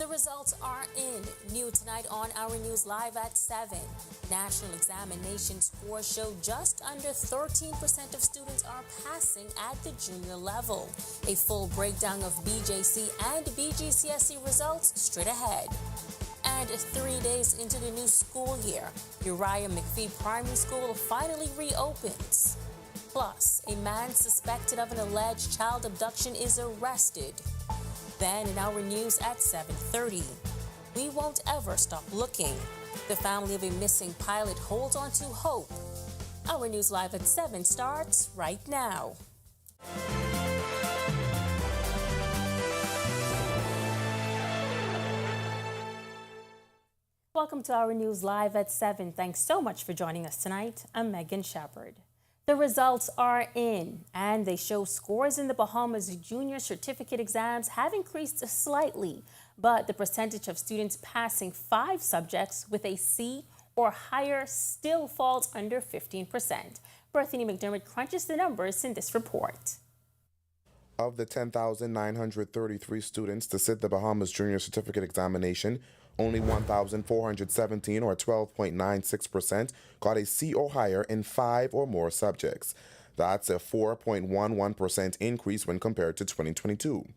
The results are in. New tonight on Our News Live at 7. National examination scores show just under 13% of students are passing at the junior level. A full breakdown of BJC and BGCSE results straight ahead. And 3 days into the new school year, Uriah McPhee Primary School finally reopens. Plus, a man suspected of an alleged child abduction is arrested. Then in our news at 7:30, we won't ever stop looking. The family of a missing pilot holds on to hope. Our News Live at 7 starts right now. Welcome to Our News Live at 7. Thanks so much for joining us tonight. I'm Megan Shepard. The results are in, and they show scores in the Bahamas junior certificate exams have increased slightly, but the percentage of students passing 5 subjects with a C or higher still falls under 15%. Berthany McDermott crunches the numbers in this report. Of the 10,933 students to sit the Bahamas Junior Certificate Examination, only 1,417, or 12.96%, got a C or higher in 5 or more subjects. That's a 4.11% increase when compared to 2022.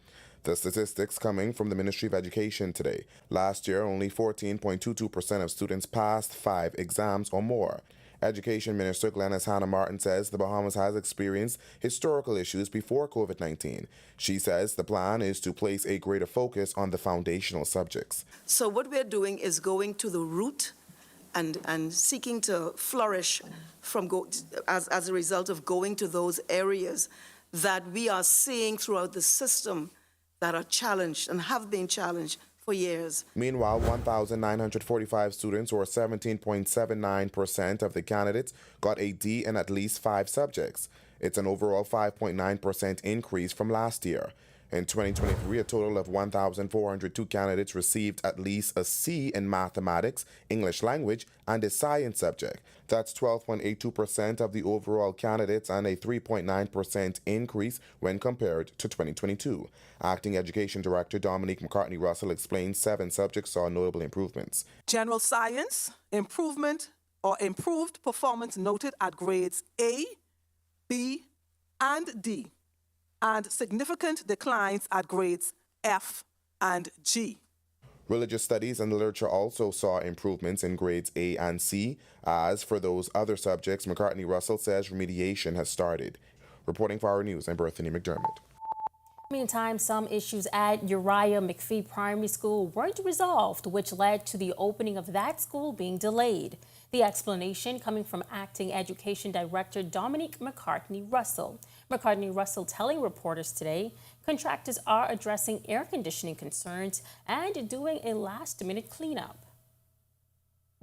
The statistics coming from the Ministry of Education today. Last year, only 14.22% of students passed 5 exams or more. Education Minister Glenys Hannah Martin says the Bahamas has experienced historical issues before COVID-19. She says the plan is to place a greater focus on the foundational subjects. So what we're doing is going to the root and seeking to flourish as a result of going to those areas that we are seeing throughout the system that are challenged and have been challenged for years. Meanwhile, 1,945 students, or 17.79% of the candidates, got a D in at least 5 subjects. It's an overall 5.9% increase from last year. In 2023, a total of 1,402 candidates received at least a C in mathematics, English language, and a science subject. That's 12.82% of the overall candidates and a 3.9% increase when compared to 2022. Acting Education Director Dominique McCartney-Russell explains 7 subjects saw notable improvements. General science, improved performance noted at grades A, B, and D, and significant declines at grades F and G. Religious studies and literature also saw improvements in grades A and C. As for those other subjects, McCartney-Russell says remediation has started. Reporting for Our News, I'm Berthany McDermott. Meantime, some issues at Uriah McPhee Primary School weren't resolved, which led to the opening of that school being delayed. The explanation coming from Acting Education Director Dominique McCartney-Russell. McCartney-Russell telling reporters today contractors are addressing air conditioning concerns and doing a last-minute cleanup.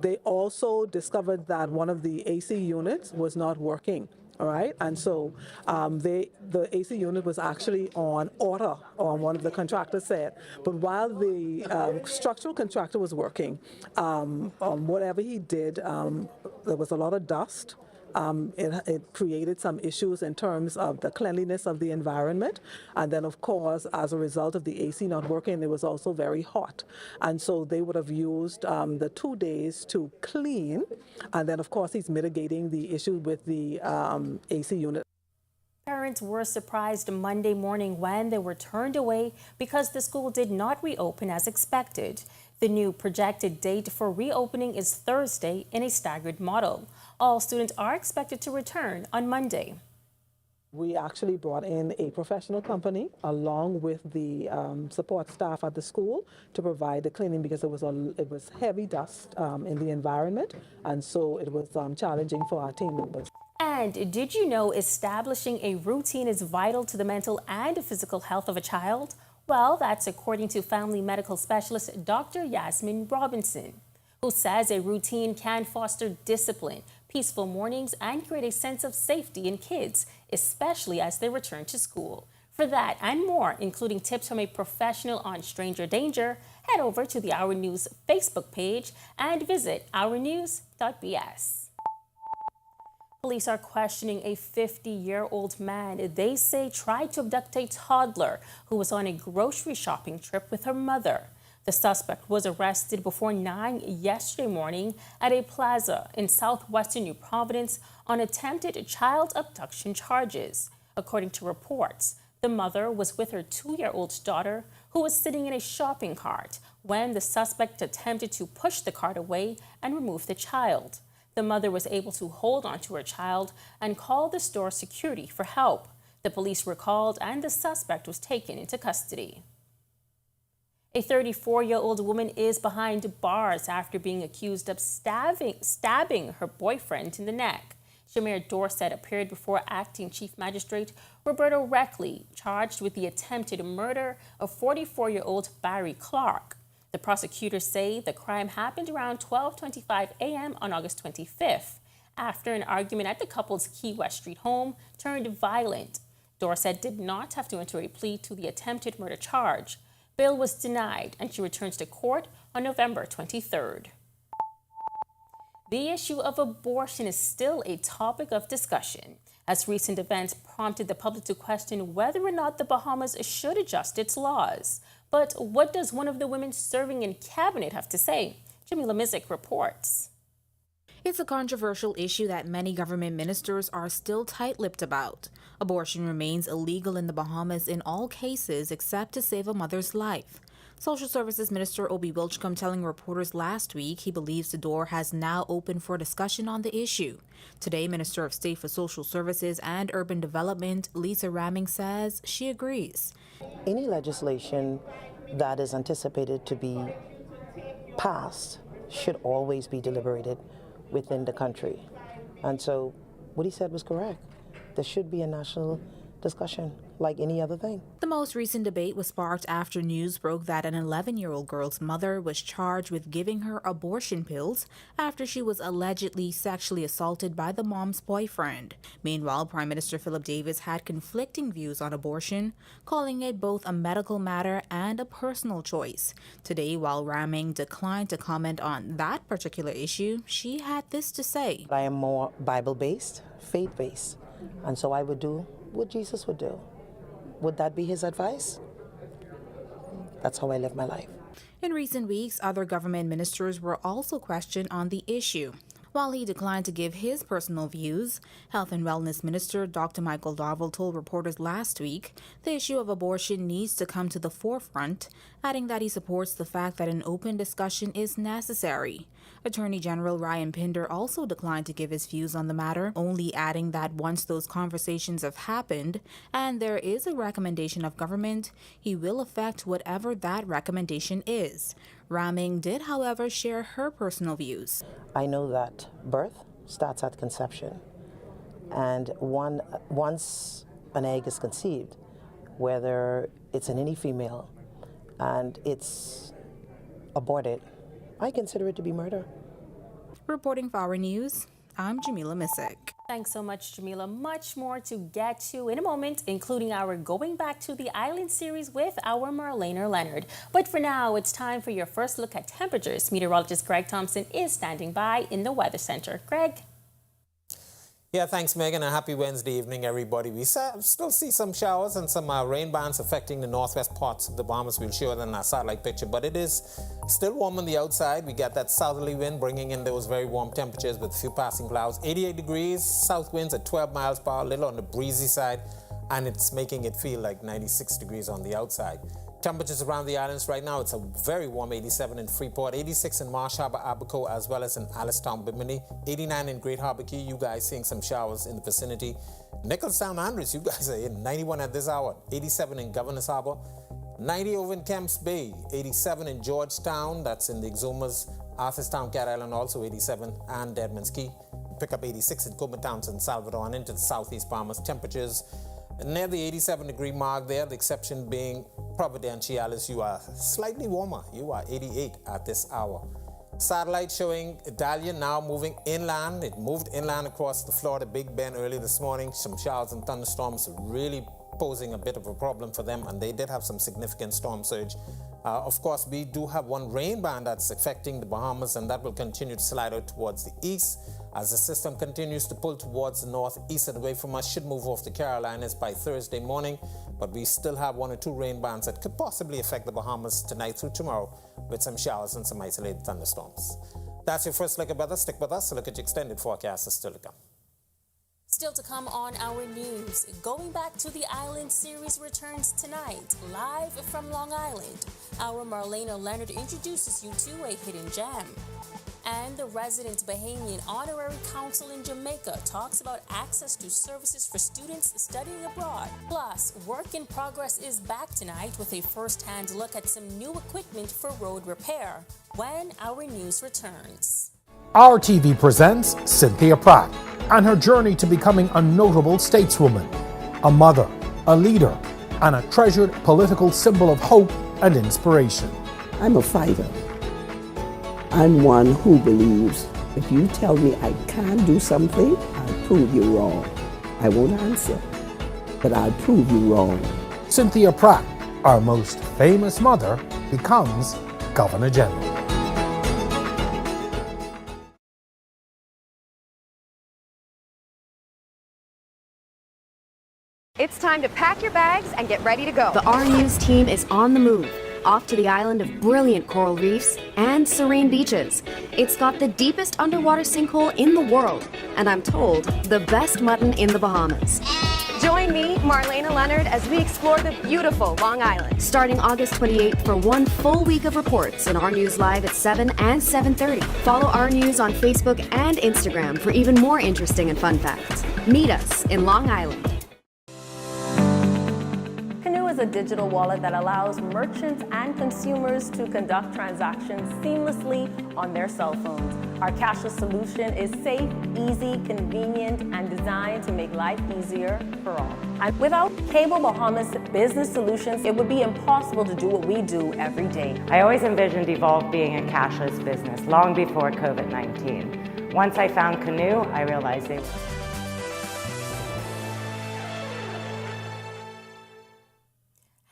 They also discovered that one of the AC units was not working. All right, and so the AC unit was actually on order, on one of the contractors said. But while the structural contractor was working, whatever he did, there was a lot of dust. It created some issues in terms of the cleanliness of the environment. And then, of course, as a result of the AC not working, it was also very hot. And so they would have used the 2 days to clean. And then, of course, he's mitigating the issue with the AC unit. Parents were surprised Monday morning when they were turned away because the school did not reopen as expected. The new projected date for reopening is Thursday in a staggered model. All students are expected to return on Monday. We actually brought in a professional company along with the support staff at the school to provide the cleaning because it was heavy dust in the environment, and so it was challenging for our team members. And did you know establishing a routine is vital to the mental and physical health of a child? Well, that's according to family medical specialist Dr. Yasmin Robinson, who says a routine can foster discipline, peaceful mornings, and create a sense of safety in kids, especially as they return to school. For that and more, including tips from a professional on stranger danger, head over to the Our News Facebook page and visit ournews.bs. Police are questioning a 50-year-old man they say tried to abduct a toddler who was on a grocery shopping trip with her mother. The suspect was arrested before 9 yesterday morning at a plaza in southwestern New Providence on attempted child abduction charges. According to reports, the mother was with her 2-year-old daughter, who was sitting in a shopping cart when the suspect attempted to push the cart away and remove the child. The mother was able to hold onto her child and call the store security for help. The police were called and the suspect was taken into custody. A 34-year-old woman is behind bars after being accused of stabbing her boyfriend in the neck. Shamir Dorset appeared before Acting Chief Magistrate Roberta Reckley, charged with the attempted murder of 44-year-old Barry Clark. The prosecutors say the crime happened around 12:25 a.m. on August 25th, after an argument at the couple's Key West Street home turned violent. Dorset did not have to enter a plea to the attempted murder charge. Bail was denied, and she returns to court on November 23rd. The issue of abortion is still a topic of discussion, as recent events prompted the public to question whether or not the Bahamas should adjust its laws. But what does one of the women serving in cabinet have to say? Jamila Mizik reports. It's a controversial issue that many government ministers are still tight-lipped about. Abortion remains illegal in the Bahamas in all cases except to save a mother's life. Social Services Minister Obi Wilchcombe telling reporters last week he believes the door has now opened for discussion on the issue. Today, Minister of State for Social Services and Urban Development Lisa Ramming says she agrees. Any legislation that is anticipated to be passed should always be deliberated within the country. And so what he said was correct. There should be a national discussion like any other thing. The most recent debate was sparked after news broke that an 11-year-old girl's mother was charged with giving her abortion pills after she was allegedly sexually assaulted by the mom's boyfriend. Meanwhile, Prime Minister Philip Davis had conflicting views on abortion, calling it both a medical matter and a personal choice. Today, while Ramming declined to comment on that particular issue, she had this to say. I am more Bible-based, faith-based, and so I would do what Jesus would do. Would that be his advice? That's how I live my life. In recent weeks, other government ministers were also questioned on the issue. While he declined to give his personal views, Health and Wellness Minister Dr. Michael Darville told reporters last week the issue of abortion needs to come to the forefront, adding that he supports the fact that an open discussion is necessary. Attorney General Ryan Pinder also declined to give his views on the matter, only adding that once those conversations have happened and there is a recommendation of government, he will effect whatever that recommendation is. Ramming did, however, share her personal views. I know that birth starts at conception, and once an egg is conceived, whether it's in any female and it's aborted, I consider it to be murder. Reporting for Our News, I'm Jamila Mizik. Thanks so much, Jamila. Much more to get to in a moment, including our Going Back to the Island series with our Marlena Leonard. But for now, it's time for your first look at temperatures. Meteorologist Greg Thompson is standing by in the Weather Center. Greg? Yeah, thanks, Megan. A happy Wednesday evening, everybody. We still see some showers and some rain bands affecting the northwest parts of the Bahamas. We'll show that in our satellite picture, but it is still warm on the outside. We got that southerly wind bringing in those very warm temperatures with a few passing clouds. 88 degrees, south winds at 12 miles per hour, a little on the breezy side, and it's making it feel like 96 degrees on the outside. Temperatures around the islands right now, it's a very warm 87 in Freeport, 86 in Marsh Harbor, Abaco, as well as in Alistown, Bimini, 89 in Great Harbor Key. You guys seeing some showers in the vicinity. Nicholstown, Andrews, you guys are in 91 at this hour, 87 in Governor's Harbor, 90 over in Kemps Bay, 87 in Georgetown, that's in the Exumas, Arthurstown, Cat Island, also 87, and Deadman's Key. Pick up 86 in Cooktown, San Salvador, and into the southeast Bahamas. Temperatures near the 87-degree mark there, the exception being Providenciales. You are slightly warmer. You are 88 at this hour. Satellite showing Idalia now moving inland. It moved inland across the Florida Big Bend early this morning. Some showers and thunderstorms really posing a bit of a problem for them, and they did have some significant storm surge. Of course, we do have one rain band that's affecting the Bahamas, and that will continue to slide out towards the east as the system continues to pull towards the northeast and away from us. Should move off the Carolinas by Thursday morning, but we still have one or two rain bands that could possibly affect the Bahamas tonight through tomorrow with some showers and some isolated thunderstorms. That's your first look at weather. Stick with us. A look at your extended forecast is still to come. Still to come on our news, Going Back to the Island series returns tonight, live from Long Island. Our Marlena Leonard introduces you to a hidden gem. And the resident Bahamian Honorary Council in Jamaica talks about access to services for students studying abroad. Plus, Work in Progress is back tonight with a first-hand look at some new equipment for road repair when our news returns. Our TV presents Cynthia Pratt and her journey to becoming a notable stateswoman, a mother, a leader, and a treasured political symbol of hope and inspiration. I'm a fighter. I'm one who believes if you tell me I can't do something, I'll prove you wrong. I won't answer, but I'll prove you wrong. Cynthia Pratt, our most famous mother, becomes Governor General. It's time to pack your bags and get ready to go. The Our News team is on the move, off to the island of brilliant coral reefs and serene beaches. It's got the deepest underwater sinkhole in the world, and I'm told, the best mutton in the Bahamas. Join me, Marlena Leonard, as we explore the beautiful Long Island. Starting August 28th for one full week of reports in Our News Live at 7 and 7:30. Follow Our News on Facebook and Instagram for even more interesting and fun facts. Meet us in Long Island. Is a digital wallet that allows merchants and consumers to conduct transactions seamlessly on their cell phones. Our cashless solution is safe, easy, convenient, and designed to make life easier for all. And without Cable Bahamas Business Solutions, it would be impossible to do what we do every day. I always envisioned Evolve being a cashless business long before COVID-19. Once I found Canoe, I realized it.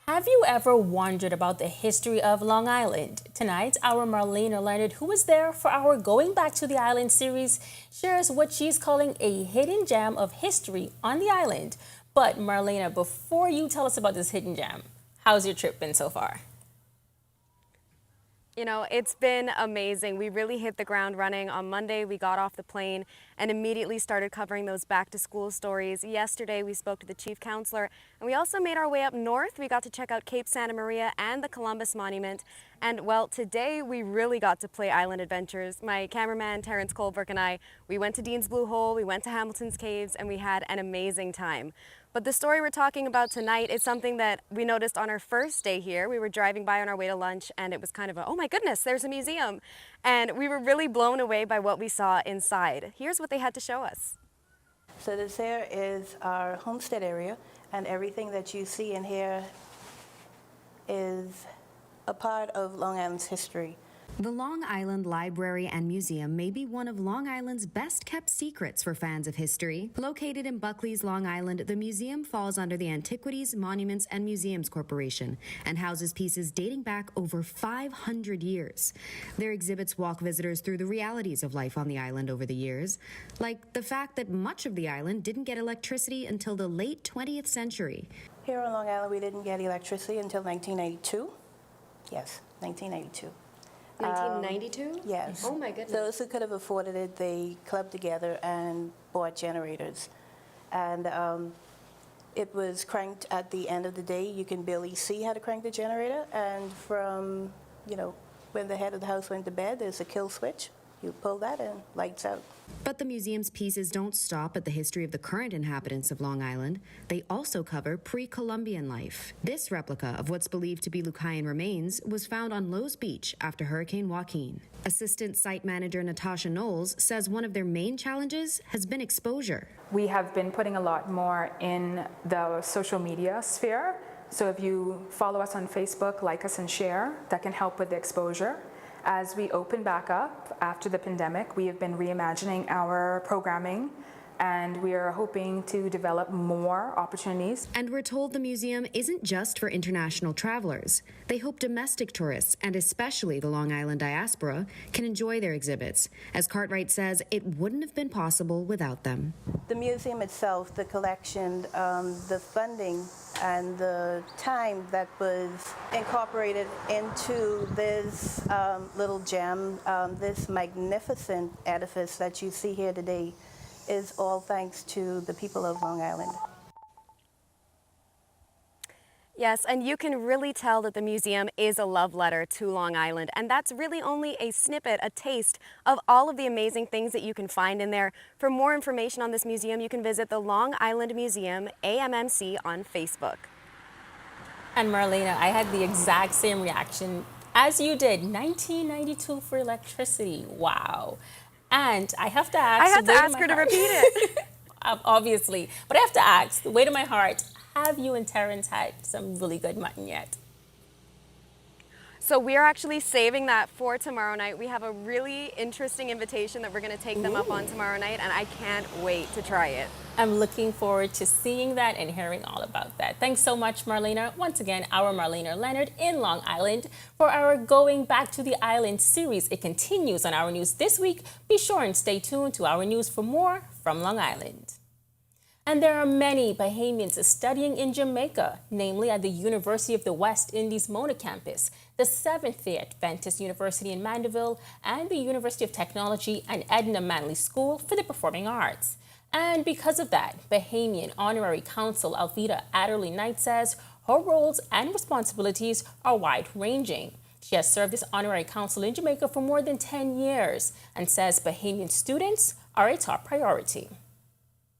Have you ever wondered about the history of Long Island? Tonight, our Marlena Leonard, who was there for our Going Back to the Island series, shares what she's calling a hidden gem of history on the island. But Marlena, before you tell us about this hidden gem, how's your trip been so far? You know, it's been amazing. We really hit the ground running. On Monday, we got off the plane and immediately started covering those back-to-school stories. Yesterday, we spoke to the chief counselor, and we also made our way up north. We got to check out Cape Santa Maria and the Columbus Monument. And, well, today we really got to play island adventures. My cameraman, Terrence Colbrook, and I, we went to Dean's Blue Hole, we went to Hamilton's Caves, and we had an amazing time. But the story we're talking about tonight is something that we noticed on our first day here. We were driving by on our way to lunch, and it was kind of a, oh my goodness, there's a museum. And we were really blown away by what we saw inside. Here's what they had to show us. So this here is our homestead area, and everything that you see in here is a part of Long Island's history. The Long Island Library and Museum may be one of Long Island's best-kept secrets for fans of history. Located in Buckley's Long Island, the museum falls under the Antiquities, Monuments, and Museums Corporation and houses pieces dating back over 500 years. Their exhibits walk visitors through the realities of life on the island over the years, like the fact that much of the island didn't get electricity until the late 20th century. Here on Long Island, we didn't get electricity until 1992. Yes, 1992. 1992? Yes. Oh my goodness. Those who could have afforded it, they clubbed together and bought generators. And it was cranked at the end of the day. You can barely see how to crank the generator. And from, you know, when the head of the house went to bed, there's a kill switch. You pull that and lights out. But the museum's pieces don't stop at the history of the current inhabitants of Long Island. They also cover pre-Columbian life. This replica of what's believed to be Lucayan remains was found on Lowe's Beach after Hurricane Joaquin. Assistant site manager Natasha Knowles says one of their main challenges has been exposure. We have been putting a lot more in the social media sphere. So if you follow us on Facebook, like us and share, that can help with the exposure. As we open back up after the pandemic, we have been reimagining our programming and we are hoping to develop more opportunities. And we're told the museum isn't just for international travelers. They hope domestic tourists, and especially the Long Island diaspora, can enjoy their exhibits. As Cartwright says, it wouldn't have been possible without them. The museum itself, the collection, the funding, and the time that was incorporated into this little gem, this magnificent edifice that you see here today, is all thanks to the people of Long Island. Yes, and you can really tell that the museum is a love letter to Long Island, and that's really only a snippet, a taste of all of the amazing things that you can find in there. For more information on this museum, you can visit the Long Island Museum, AMMC, on Facebook. And Marlena, I had the exact same reaction as you did. 1992 for electricity. Wow. And I have to ask. I had to ask her to repeat it. Obviously. But I have to ask, the weight of my heart, have you and Terrence had some really good mutton yet? So we're actually saving that for tomorrow night. We have a really interesting invitation that we're going to take them up on tomorrow night, and I can't wait to try it. I'm looking forward to seeing that and hearing all about that. Thanks so much, Marlena. Once again, our Marlena Leonard in Long Island for our Going Back to the Island series. It continues on Our News this week. Be sure and stay tuned to Our News for more from Long Island. And there are many Bahamians studying in Jamaica, namely at the University of the West Indies Mona campus, the Seventh-day Adventist University in Mandeville, and the University of Technology and Edna Manley School for the Performing Arts. And because of that, Bahamian Honorary Consul Alvita Adderley Knight says her roles and responsibilities are wide-ranging. She has served as Honorary Consul in Jamaica for more than 10 years and says Bahamian students are a top priority.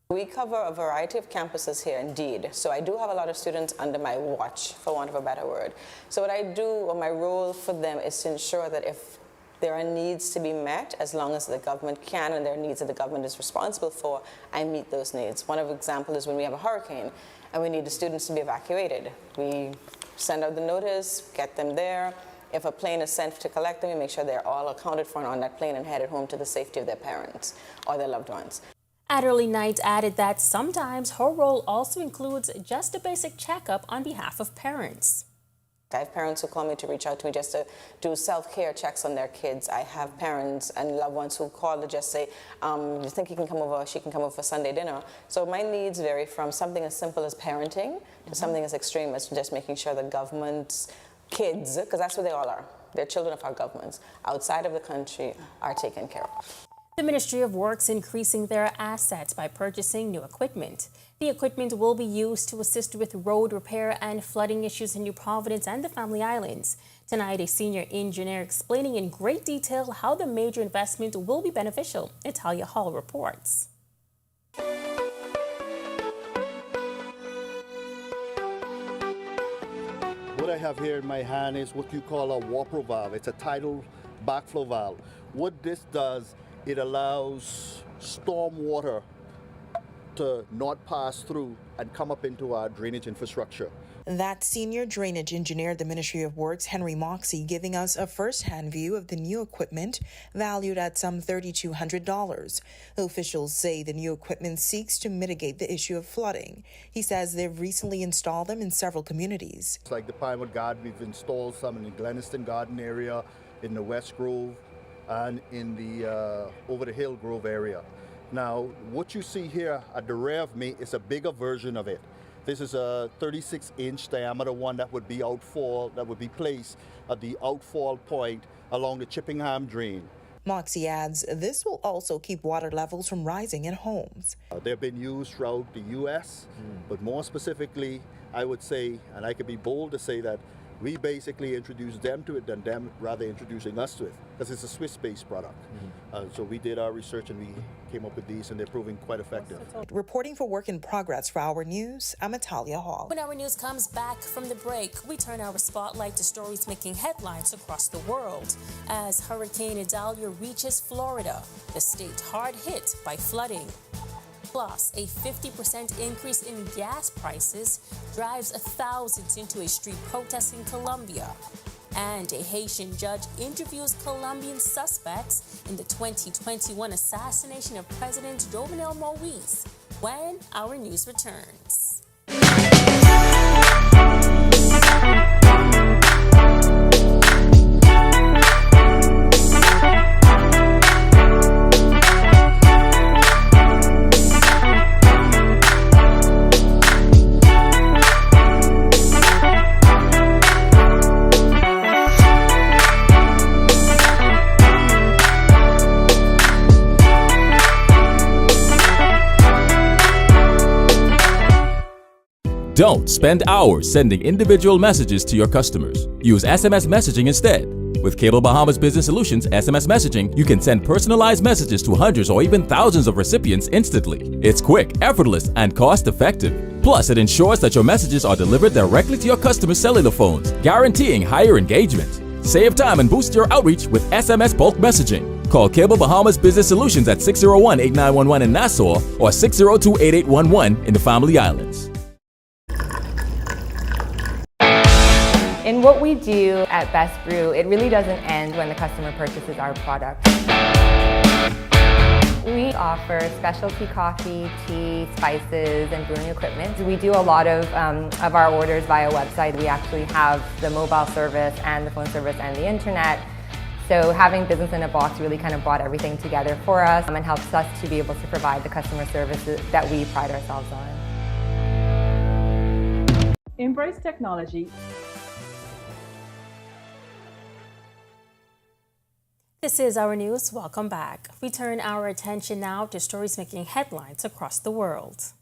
We cover a variety of campuses here, indeed. So I do have a lot of students under my watch, for want of a better word. So what I do, or my role for them, is to ensure that if there are needs to be met, as long as the government can, and there are needs that the government is responsible for, I meet those needs. One of the examples is when we have a hurricane and we need the students to be evacuated. We send out the notice, get them there. If a plane is sent to collect them, we make sure they're all accounted for and on that plane and headed home to the safety of their parents or their loved ones. Adderley Knight added that sometimes her role also includes just a basic checkup on behalf of parents. I have parents who call me to reach out to me just to do self-care checks on their kids. I have parents and loved ones who call to just say, you think he can come over, she can come over for Sunday dinner. So my needs vary from something as simple as parenting to something as extreme as just making sure the government's kids, because that's what they all are, they're children of our governments, outside of the country are taken care of. The Ministry of Works increasing their assets by purchasing new equipment. The equipment will be used to assist with road repair and flooding issues in New Providence and the Family Islands. Tonight, a senior engineer explaining in great detail how the major investment will be beneficial. Natalia Hall reports. What I have here in my hand is what you call a warper valve. It's a tidal backflow valve. What this does, it allows storm water to not pass through and come up into our drainage infrastructure. That's senior drainage engineer at the Ministry of Works, Henry Moxie, giving us a first-hand view of the new equipment valued at some $3,200. Officials say the new equipment seeks to mitigate the issue of flooding. He says they've recently installed them in several communities. It's like the Pinewood Garden, we've installed some in the Gleniston Garden area, in the West Grove, and in the Over the Hill Grove area. Now, what you see here at the rear of me is a bigger version of it. This is a 36-inch diameter one that would be outfall, that would be placed at the outfall point along the Chippingham Drain. Moxie adds this will also keep water levels from rising in homes. They've been used throughout the U.S., but more specifically, I would say, and I could be bold to say that we basically introduced them to it than them rather introducing us to it, because it's a Swiss-based product. So we did our research and we came up with these, and they're proving quite effective. Reporting for Work in Progress for Our News, I'm Natalia Hall. When Our News comes back from the break, we turn our spotlight to stories making headlines across the world. As Hurricane Idalia reaches Florida, the state hard hit by flooding. Plus, a 50% increase in gas prices drives thousands into a street protest in Colombia. And a Haitian judge interviews Colombian suspects in the 2021 assassination of President Jovenel Moïse when our news returns. Don't spend hours sending individual messages to your customers. Use SMS messaging instead. With Cable Bahamas Business Solutions SMS messaging, you can send personalized messages to hundreds or even thousands of recipients instantly. It's quick, effortless, and cost-effective. Plus, it ensures that your messages are delivered directly to your customers' cellular phones, guaranteeing higher engagement. Save time and boost your outreach with SMS bulk messaging. Call Cable Bahamas Business Solutions at 601-8911 in Nassau or 602-8811 in the Family Islands. In what we do at Best Brew, it really doesn't end when the customer purchases our product. We offer specialty coffee, tea, spices, and brewing equipment. We do a lot of our orders via website. We actually have the mobile service and the phone service and the internet. So having business in a box really kind of brought everything together for us and helps us to be able to provide the customer services that we pride ourselves on. Embrace technology. This is Our News. Welcome back. We turn our attention now to stories making headlines across the world.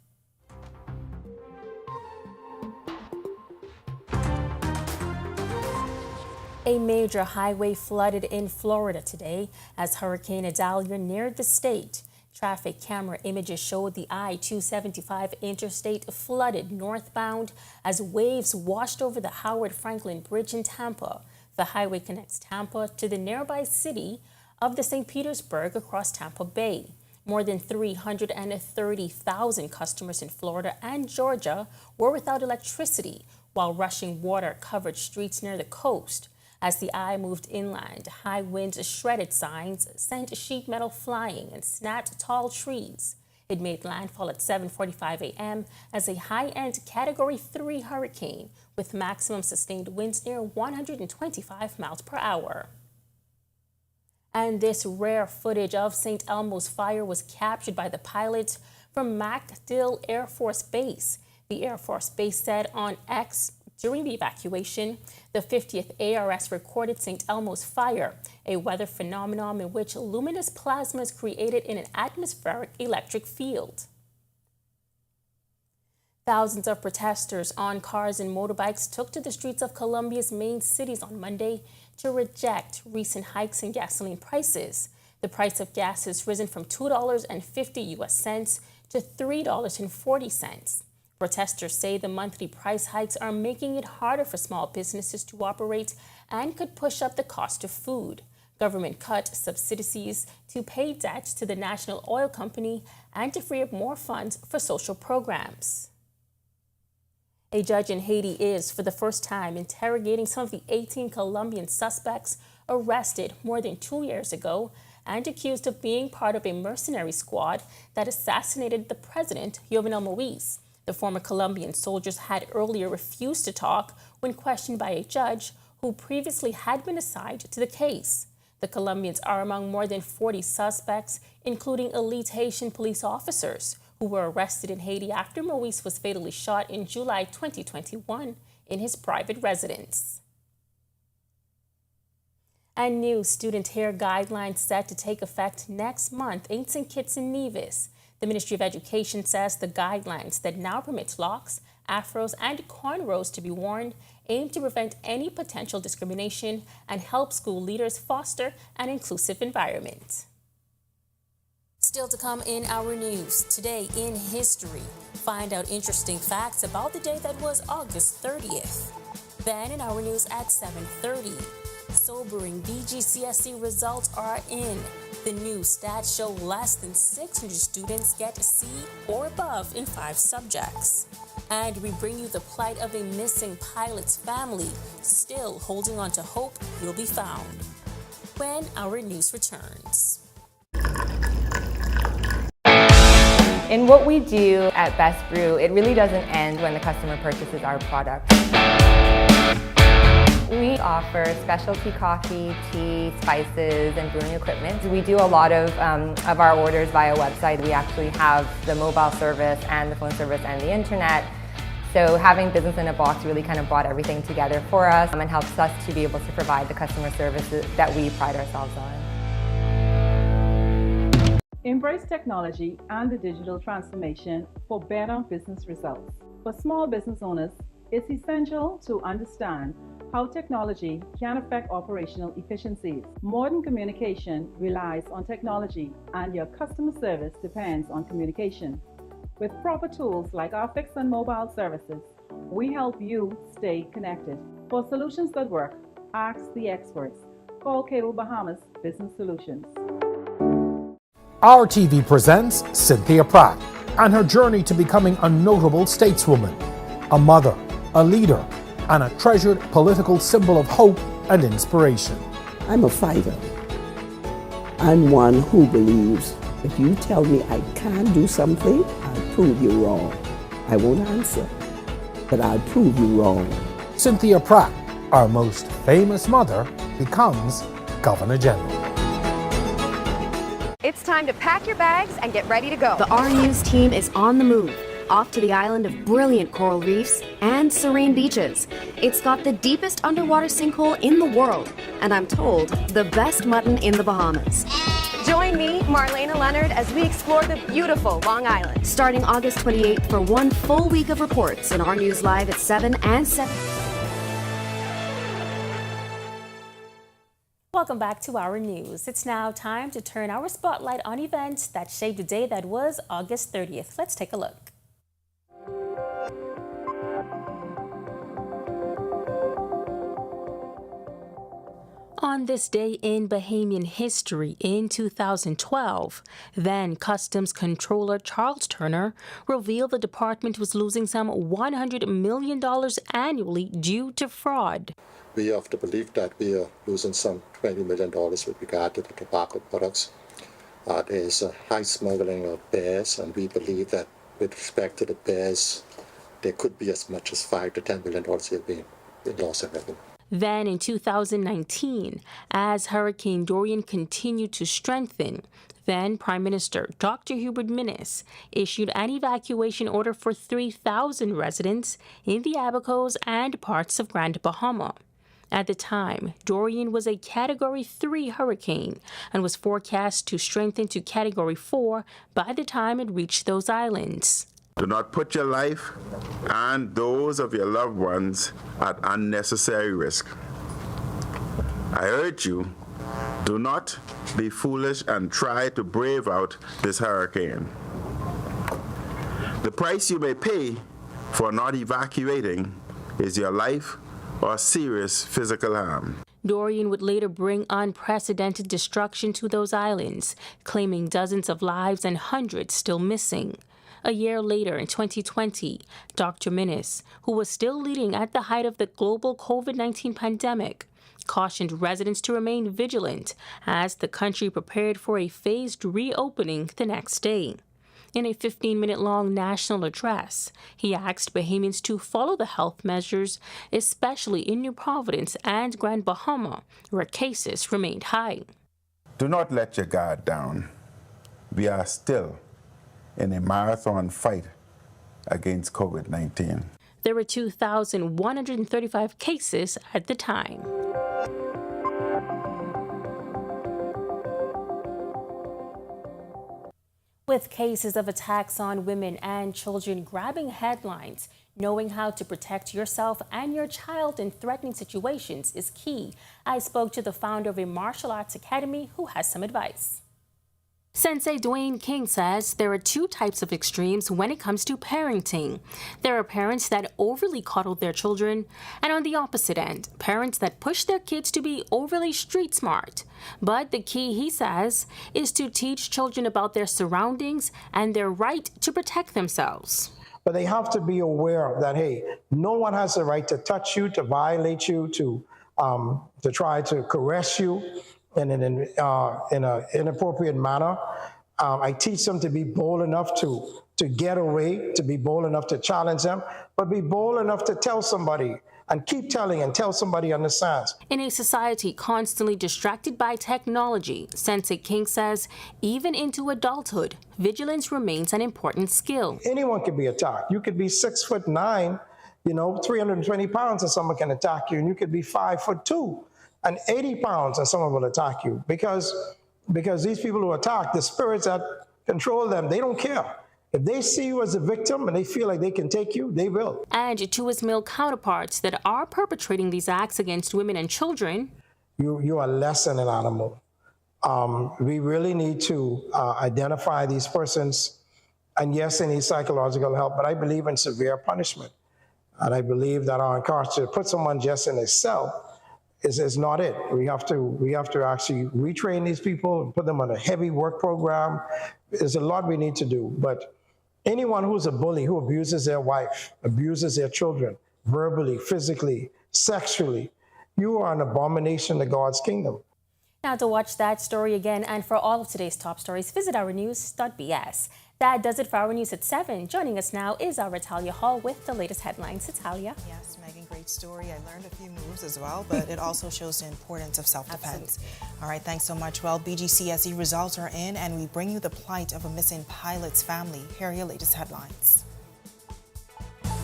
A major highway flooded in Florida today as Hurricane Idalia neared the state. Traffic camera images showed the I-275 interstate flooded northbound as waves washed over the Howard Franklin Bridge in Tampa. The highway connects Tampa to the nearby city of the St. Petersburg across Tampa Bay. More than 330,000 customers in Florida and Georgia were without electricity, while rushing water covered streets near the coast. As the eye moved inland, high winds shredded signs, sent sheet metal flying, and snapped tall trees. It made landfall at 7:45 a.m. as a high-end Category 3 hurricane with maximum sustained winds near 125 miles per hour. And this rare footage of St. Elmo's fire was captured by the pilots from MacDill Air Force Base. The Air Force Base said on X during the evacuation, the 50th ARS recorded St. Elmo's fire, a weather phenomenon in which luminous plasma is created in an atmospheric electric field. Thousands of protesters on cars and motorbikes took to the streets of Colombia's main cities on Monday to reject recent hikes in gasoline prices. The price of gas has risen from $2.50 to $3.40. Protesters say the monthly price hikes are making it harder for small businesses to operate and could push up the cost of food. Government cut subsidies to pay debt to the national oil company and to free up more funds for social programs. A judge in Haiti is, for the first time, interrogating some of the 18 Colombian suspects arrested more than 2 years ago and accused of being part of a mercenary squad that assassinated the president, Jovenel Moïse. The former Colombian soldiers had earlier refused to talk when questioned by a judge who previously had been assigned to the case. The Colombians are among more than 40 suspects, including elite Haitian police officers, who were arrested in Haiti after Moïse was fatally shot in July 2021 in his private residence. And new student hair guidelines set to take effect next month in St. Kitts and Nevis. The Ministry of Education says the guidelines that now permit locks, afros, and cornrows to be worn aim to prevent any potential discrimination and help school leaders foster an inclusive environment. Still to come in our news, today in history, find out interesting facts about the day that was August 30th. Then in our news at 7:30, sobering BGCSE results are in. The new stats show less than 600 students get a C or above in 5 subjects. And we bring you the plight of a missing pilot's family, still holding on to hope you'll be found. When our news returns. In what we do at Best Brew, it really doesn't end when the customer purchases our product. We offer specialty coffee, tea, spices, and brewing equipment. We do a lot of our orders via website. We actually have the mobile service and the phone service and the internet. So having business in a box really kind of brought everything together for us and helps us to be able to provide the customer services that we pride ourselves on. Embrace technology and the digital transformation for better business results. For small business owners, it's essential to understand how technology can affect operational efficiencies. Modern communication relies on technology, and your customer service depends on communication. With proper tools like our fixed and mobile services, we help you stay connected. For solutions that work, ask the experts. Call Cable Bahamas Business Solutions. Our TV presents Cynthia Pratt and her journey to becoming a notable stateswoman, a mother, a leader, and a treasured political symbol of hope and inspiration. I'm a fighter. I'm one who believes if you tell me I can't do something, I'll prove you wrong. I won't answer, but I'll prove you wrong. Cynthia Pratt, our most famous mother, becomes Governor General. It's time to pack your bags and get ready to go. The Our News team is on the move, off to the island of brilliant coral reefs and serene beaches. It's got the deepest underwater sinkhole in the world, and I'm told, the best mutton in the Bahamas. Join me, Marlena Leonard, as we explore the beautiful Long Island. Starting August 28th for one full week of reports in Our News Live at 7 and 7. Welcome back to Our News. It's now time to turn our spotlight on events that shaped the day that was August 30th. Let's take a look. On this day in Bahamian history in 2012, then Customs Controller Charles Turner revealed the department was losing some $100 million annually due to fraud. We have the belief that we are losing some $20 million with regard to the tobacco products. There is a high smuggling of bears, and we believe that with respect to the bears, there could be as much as $5 to $10 million here being lost in revenue. Then in 2019, as Hurricane Dorian continued to strengthen, then Prime Minister Dr. Hubert Minnis issued an evacuation order for 3,000 residents in the Abacos and parts of Grand Bahama. At the time, Dorian was a Category 3 hurricane and was forecast to strengthen to Category 4 by the time it reached those islands. Do not put your life and those of your loved ones at unnecessary risk. I urge you, do not be foolish and try to brave out this hurricane. The price you may pay for not evacuating is your life or serious physical harm. Dorian would later bring unprecedented destruction to those islands, claiming dozens of lives and hundreds still missing. A year later, in 2020, Dr. Minnis, who was still leading at the height of the global COVID-19 pandemic, cautioned residents to remain vigilant as the country prepared for a phased reopening the next day. In a 15-minute-long national address, he asked Bahamians to follow the health measures, especially in New Providence and Grand Bahama, where cases remained high. Do not let your guard down. We are still in a marathon fight against COVID-19. There were 2,135 cases at the time. With cases of attacks on women and children grabbing headlines, knowing how to protect yourself and your child in threatening situations is key. I spoke to the founder of a martial arts academy who has some advice. Sensei Dwayne King says there are two types of extremes when it comes to parenting. There are parents that overly coddle their children, and on the opposite end, parents that push their kids to be overly street smart. But the key, he says, is to teach children about their surroundings and their right to protect themselves. But they have to be aware that, hey, no one has the right to touch you, to violate you, to try to caress you in an inappropriate manner. I teach them to be bold enough to get away, to be bold enough to challenge them, but be bold enough to tell somebody and keep telling until somebody understands. In a society constantly distracted by technology, Sensei King says, even into adulthood, vigilance remains an important skill. Anyone can be attacked. You could be 6'9", 320 pounds, and someone can attack you, and you could be 5'2" and 80 pounds, and someone will attack you because these people who attack, the spirits that control them, they don't care. If they see you as a victim and they feel like they can take you, they will. And to his male counterparts that are perpetrating these acts against women and children, you are less than an animal. We really need to identify these persons, and yes, they need psychological help, but I believe in severe punishment. And I believe that our incarceration, to put someone just in a cell is not it. We have to actually retrain these people and put them on a heavy work program. There's a lot we need to do, but anyone who's a bully, who abuses their wife, abuses their children, verbally, physically, sexually, you are an abomination to God's kingdom. Now to watch that story again and for all of today's top stories, visit ournews.bs. That does it for Our News at 7. Joining us now is our Italia Hall with the latest headlines. Italia. Yes, Megan, great story. I learned a few moves as well, but it also shows the importance of self-defense. All right, thanks so much. Well, BGCSE results are in, and we bring you the plight of a missing pilot's family. Here are your latest headlines.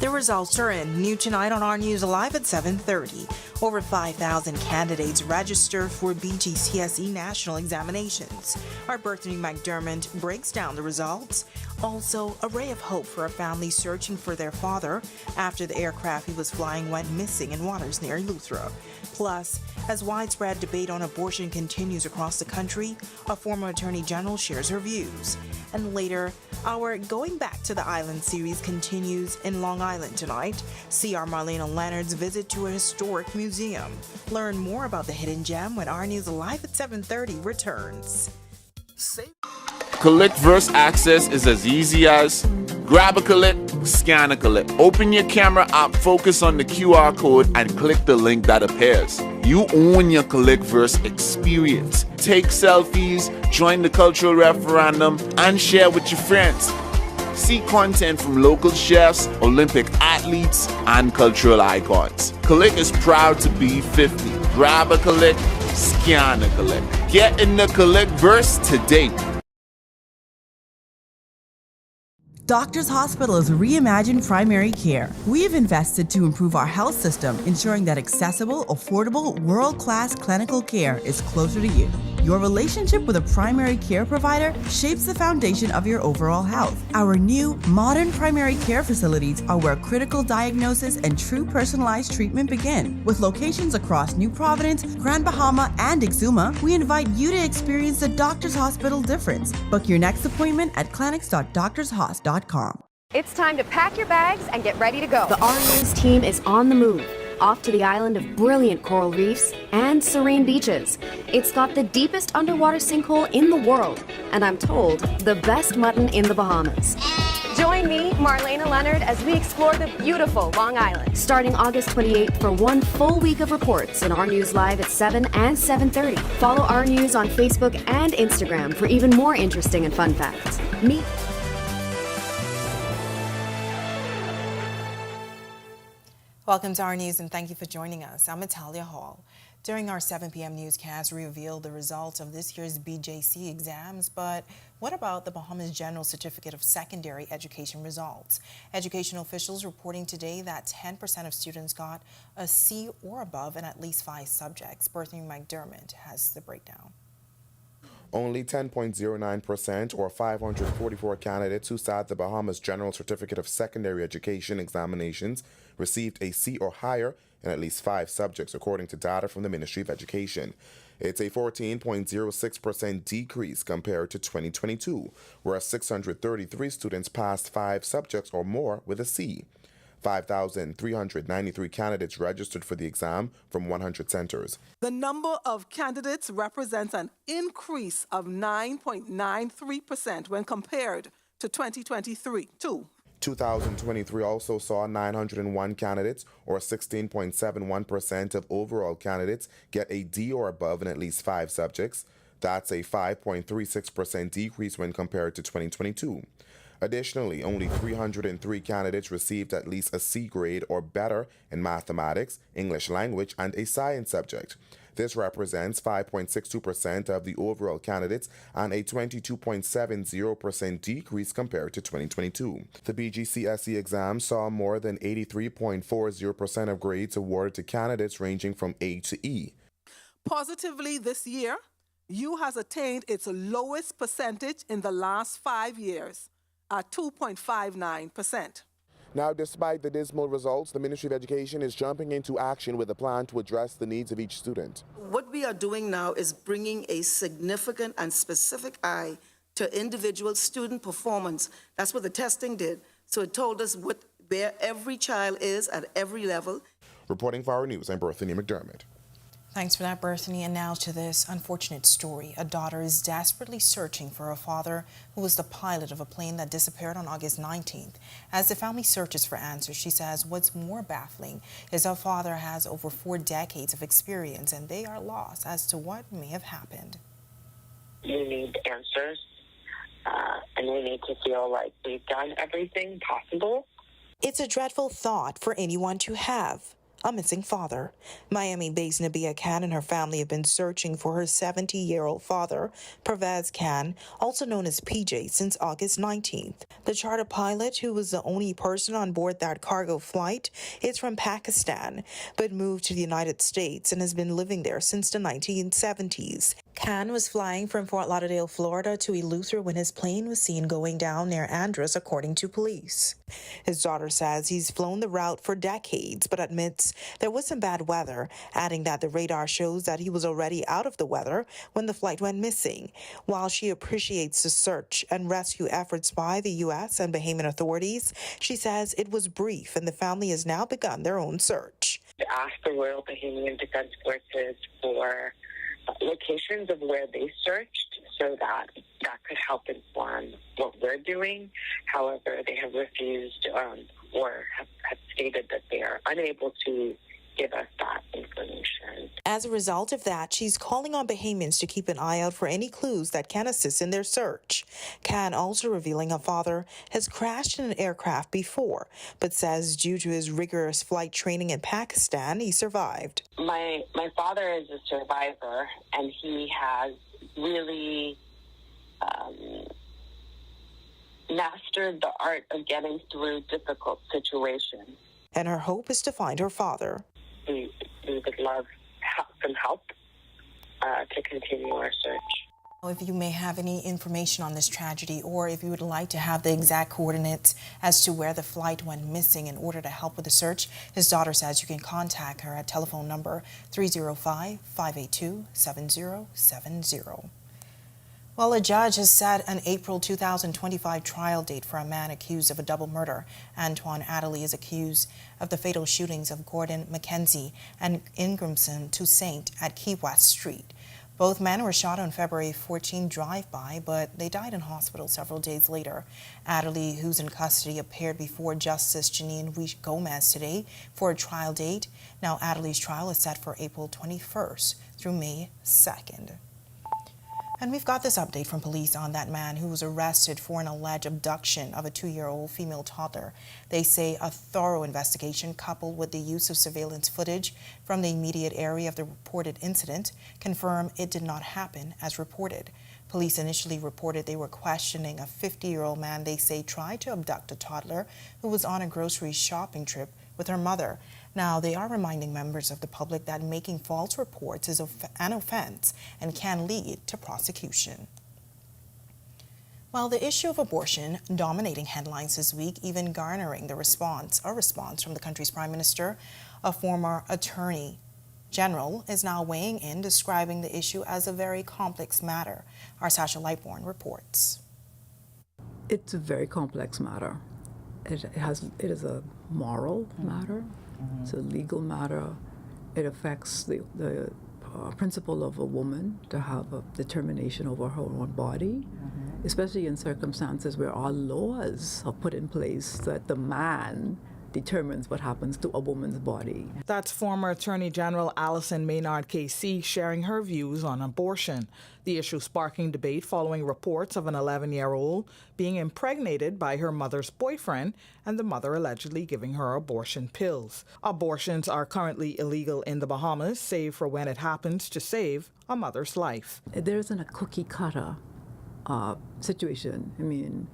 The results are in. New tonight on Our News Live at 7:30. Over 5,000 candidates registered for BGCSE national examinations. Our Berthany McDermott breaks down the results. Also, a ray of hope for a family searching for their father after the aircraft he was flying went missing in waters near Eleuthera. Plus, as widespread debate on abortion continues across the country, a former attorney general shares her views. And later, our Going Back to the Island series continues in Long Island tonight. See our Marlena Leonard's visit to a historic museum. Learn more about the hidden gem when Our News Live at 7:30 returns. Collect Verse access is as easy as grab a collect, scan a collect. Open your camera app, focus on the QR code, and click the link that appears. You own your Collect Verse experience. Take selfies, join the cultural referendum, and share with your friends. See content from local chefs, Olympic athletes, and cultural icons. Collect is proud to be 50. Grab a collect, scan a collect. Get in the Collect Verse today. Doctors Hospital is reimagined primary care. We have invested to improve our health system, ensuring that accessible, affordable, world-class clinical care is closer to you. Your relationship with a primary care provider shapes the foundation of your overall health. Our new, modern primary care facilities are where critical diagnosis and true personalized treatment begin. With locations across New Providence, Grand Bahama, and Exuma, we invite you to experience the Doctors Hospital difference. Book your next appointment at clinics.doctorshos.com. It's time to pack your bags and get ready to go. The Our News team is on the move, off to the island of brilliant coral reefs and serene beaches. It's got the deepest underwater sinkhole in the world, and I'm told, the best mutton in the Bahamas. Join me, Marlena Leonard, as we explore the beautiful Long Island. Starting August 28th for one full week of reports in Our News Live at 7 and 7:30. Follow Our News on Facebook and Instagram for even more interesting and fun facts. Welcome to Our News, and thank you for joining us. I'm Italia Hall. During our 7 p.m. newscast, we revealed the results of this year's BJC exams, but what about the Bahamas General Certificate of Secondary Education results? Educational officials reporting today that 10% of students got a C or above in at least 5 subjects. Berthany McDermott has the breakdown. Only 10.09%, or 544 candidates who sat the Bahamas General Certificate of Secondary Education examinations received a C or higher in at least 5 subjects, according to data from the Ministry of Education. It's a 14.06% decrease compared to 2022, where 633 students passed 5 subjects or more with a C. 5,393 candidates registered for the exam from 100 centers. The number of candidates represents an increase of 9.93% when compared to 2023. 2023 also saw 901 candidates, or 16.71% of overall candidates, get a D or above in at least 5 subjects. That's a 5.36% decrease when compared to 2022. Additionally, only 303 candidates received at least a C grade or better in mathematics, English language, and a science subject. This represents 5.62% of the overall candidates and a 22.70% decrease compared to 2022. The BGCSE exam saw more than 83.40% of grades awarded to candidates ranging from A to E. Positively this year, U has attained its lowest percentage in the last 5 years, at 2.59%. Now, despite the dismal results, the Ministry of Education is jumping into action with a plan to address the needs of each student. What we are doing now is bringing a significant and specific eye to individual student performance. That's what the testing did. So it told us where every child is at every level. Reporting for Our News, I'm Berthany McDermott. Thanks for that, Berthany. And now to this unfortunate story. A daughter is desperately searching for her father, who was the pilot of a plane that disappeared on August 19th. As the family searches for answers, she says what's more baffling is her father has over 4 decades of experience, and they are lost as to what may have happened. We need answers, and we need to feel like we've done everything possible. It's a dreadful thought for anyone to have. A missing father. Miami-based Nabia Khan and her family have been searching for her 70-year-old father, Pervez Khan, also known as PJ, since August 19th. The charter pilot, who was the only person on board that cargo flight, is from Pakistan, but moved to the United States and has been living there since the 1970s. Khan was flying from Fort Lauderdale, Florida to Eleuthera when his plane was seen going down near Andros, according to police. His daughter says he's flown the route for decades, but admits there was some bad weather, adding that the radar shows that he was already out of the weather when the flight went missing. While she appreciates the search and rescue efforts by the U.S. and Bahamian authorities, she says it was brief and the family has now begun their own search. To ask the Royal Bahamian Defense Forces for locations of where they searched so that could help inform what we're doing. However, they have refused or have stated that they are unable to give us that information. As a result of that, she's calling on Bahamians to keep an eye out for any clues that can assist in their search. Khan also revealing her father has crashed in an aircraft before, but says due to his rigorous flight training in Pakistan, he survived. My father is a survivor, and he has really mastered the art of getting through difficult situations. And her hope is to find her father. We would love some help to continue our search. If you may have any information on this tragedy, or if you would like to have the exact coordinates as to where the flight went missing in order to help with the search, his daughter says you can contact her at telephone number 305-582-7070. Well, a judge has set an April 2025 trial date for a man accused of a double murder. Antoine Adderley is accused of the fatal shootings of Gordon McKenzie and Ingramson Toussaint at Key West Street. Both men were shot on February 14 drive-by, but they died in hospital several days later. Adderley, who's in custody, appeared before Justice Janine Weish Gomez today for a trial date. Now, Adderley's trial is set for April 21st through May 2nd. And we've got this update from police on that man who was arrested for an alleged abduction of a 2-year-old female toddler. They say a thorough investigation coupled with the use of surveillance footage from the immediate area of the reported incident confirm it did not happen as reported. Police initially reported they were questioning a 50-year-old man they say tried to abduct a toddler who was on a grocery shopping trip with her mother. Now, they are reminding members of the public that making false reports is an offense and can lead to prosecution. Well, the issue of abortion dominating headlines this week, even garnering a response from the country's prime minister. A former attorney general is now weighing in, describing the issue as a very complex matter. Our Sasha Lightborn reports. It's a very complex matter. It is a moral matter. It's a legal matter. It affects the principle of a woman to have a determination over her own body. especially in circumstances where our laws are put in place that the man determines what happens to a woman's body. That's former Attorney General Allison Maynard KC sharing her views on abortion. The issue sparking debate following reports of an 11-year-old being impregnated by her mother's boyfriend and the mother allegedly giving her abortion pills. Abortions are currently illegal in the Bahamas, save for when it happens to save a mother's life. There isn't a cookie cutter situation. I mean,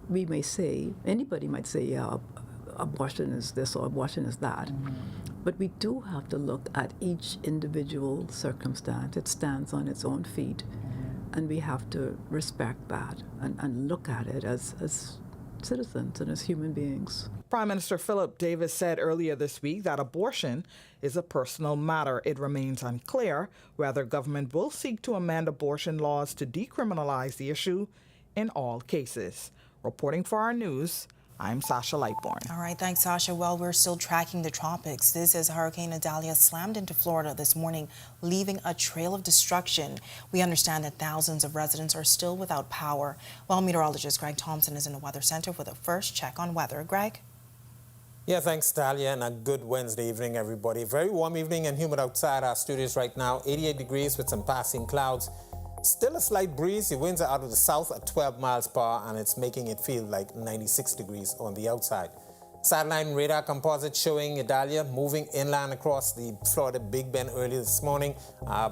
we may say, anybody might say, yeah, abortion is this or abortion is that. But we do have to look at each individual circumstance. It stands on its own feet. And we have to respect that and look at it as citizens and as human beings. Prime Minister Philip Davis said earlier this week that abortion is a personal matter. It remains unclear whether government will seek to amend abortion laws to decriminalize the issue in all cases. Reporting for Our News, I'm Sasha Lightbourne. All right, thanks, Sasha. Well, we're still tracking the tropics. This is Hurricane Idalia slammed into Florida this morning, leaving a trail of destruction. We understand that thousands of residents are still without power. Well, meteorologist Greg Thompson is in the Weather Center with a first check on weather. Greg? Yeah, thanks, Talia, and a good Wednesday evening, everybody. Very warm evening and humid outside our studios right now. 88 degrees with some passing clouds. Still a slight breeze. The winds are out of the south at 12 miles per hour, and it's making it feel like 96 degrees on the outside. Satellite and radar composite showing Idalia moving inland across the Florida Big Bend early this morning.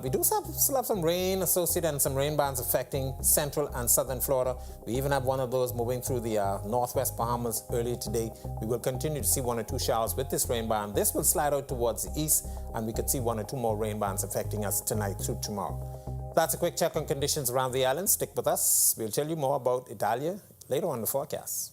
We do still have some rain associated and some rain bands affecting central and southern Florida. We even have one of those moving through the northwest Bahamas earlier today. We will continue to see 1 or 2 showers with this rain band. This will slide out towards the east, and we could see 1 or 2 more rain bands affecting us tonight through tomorrow. That's a quick check on conditions around the island. Stick with us. We'll tell you more about Idalia later on in the forecast.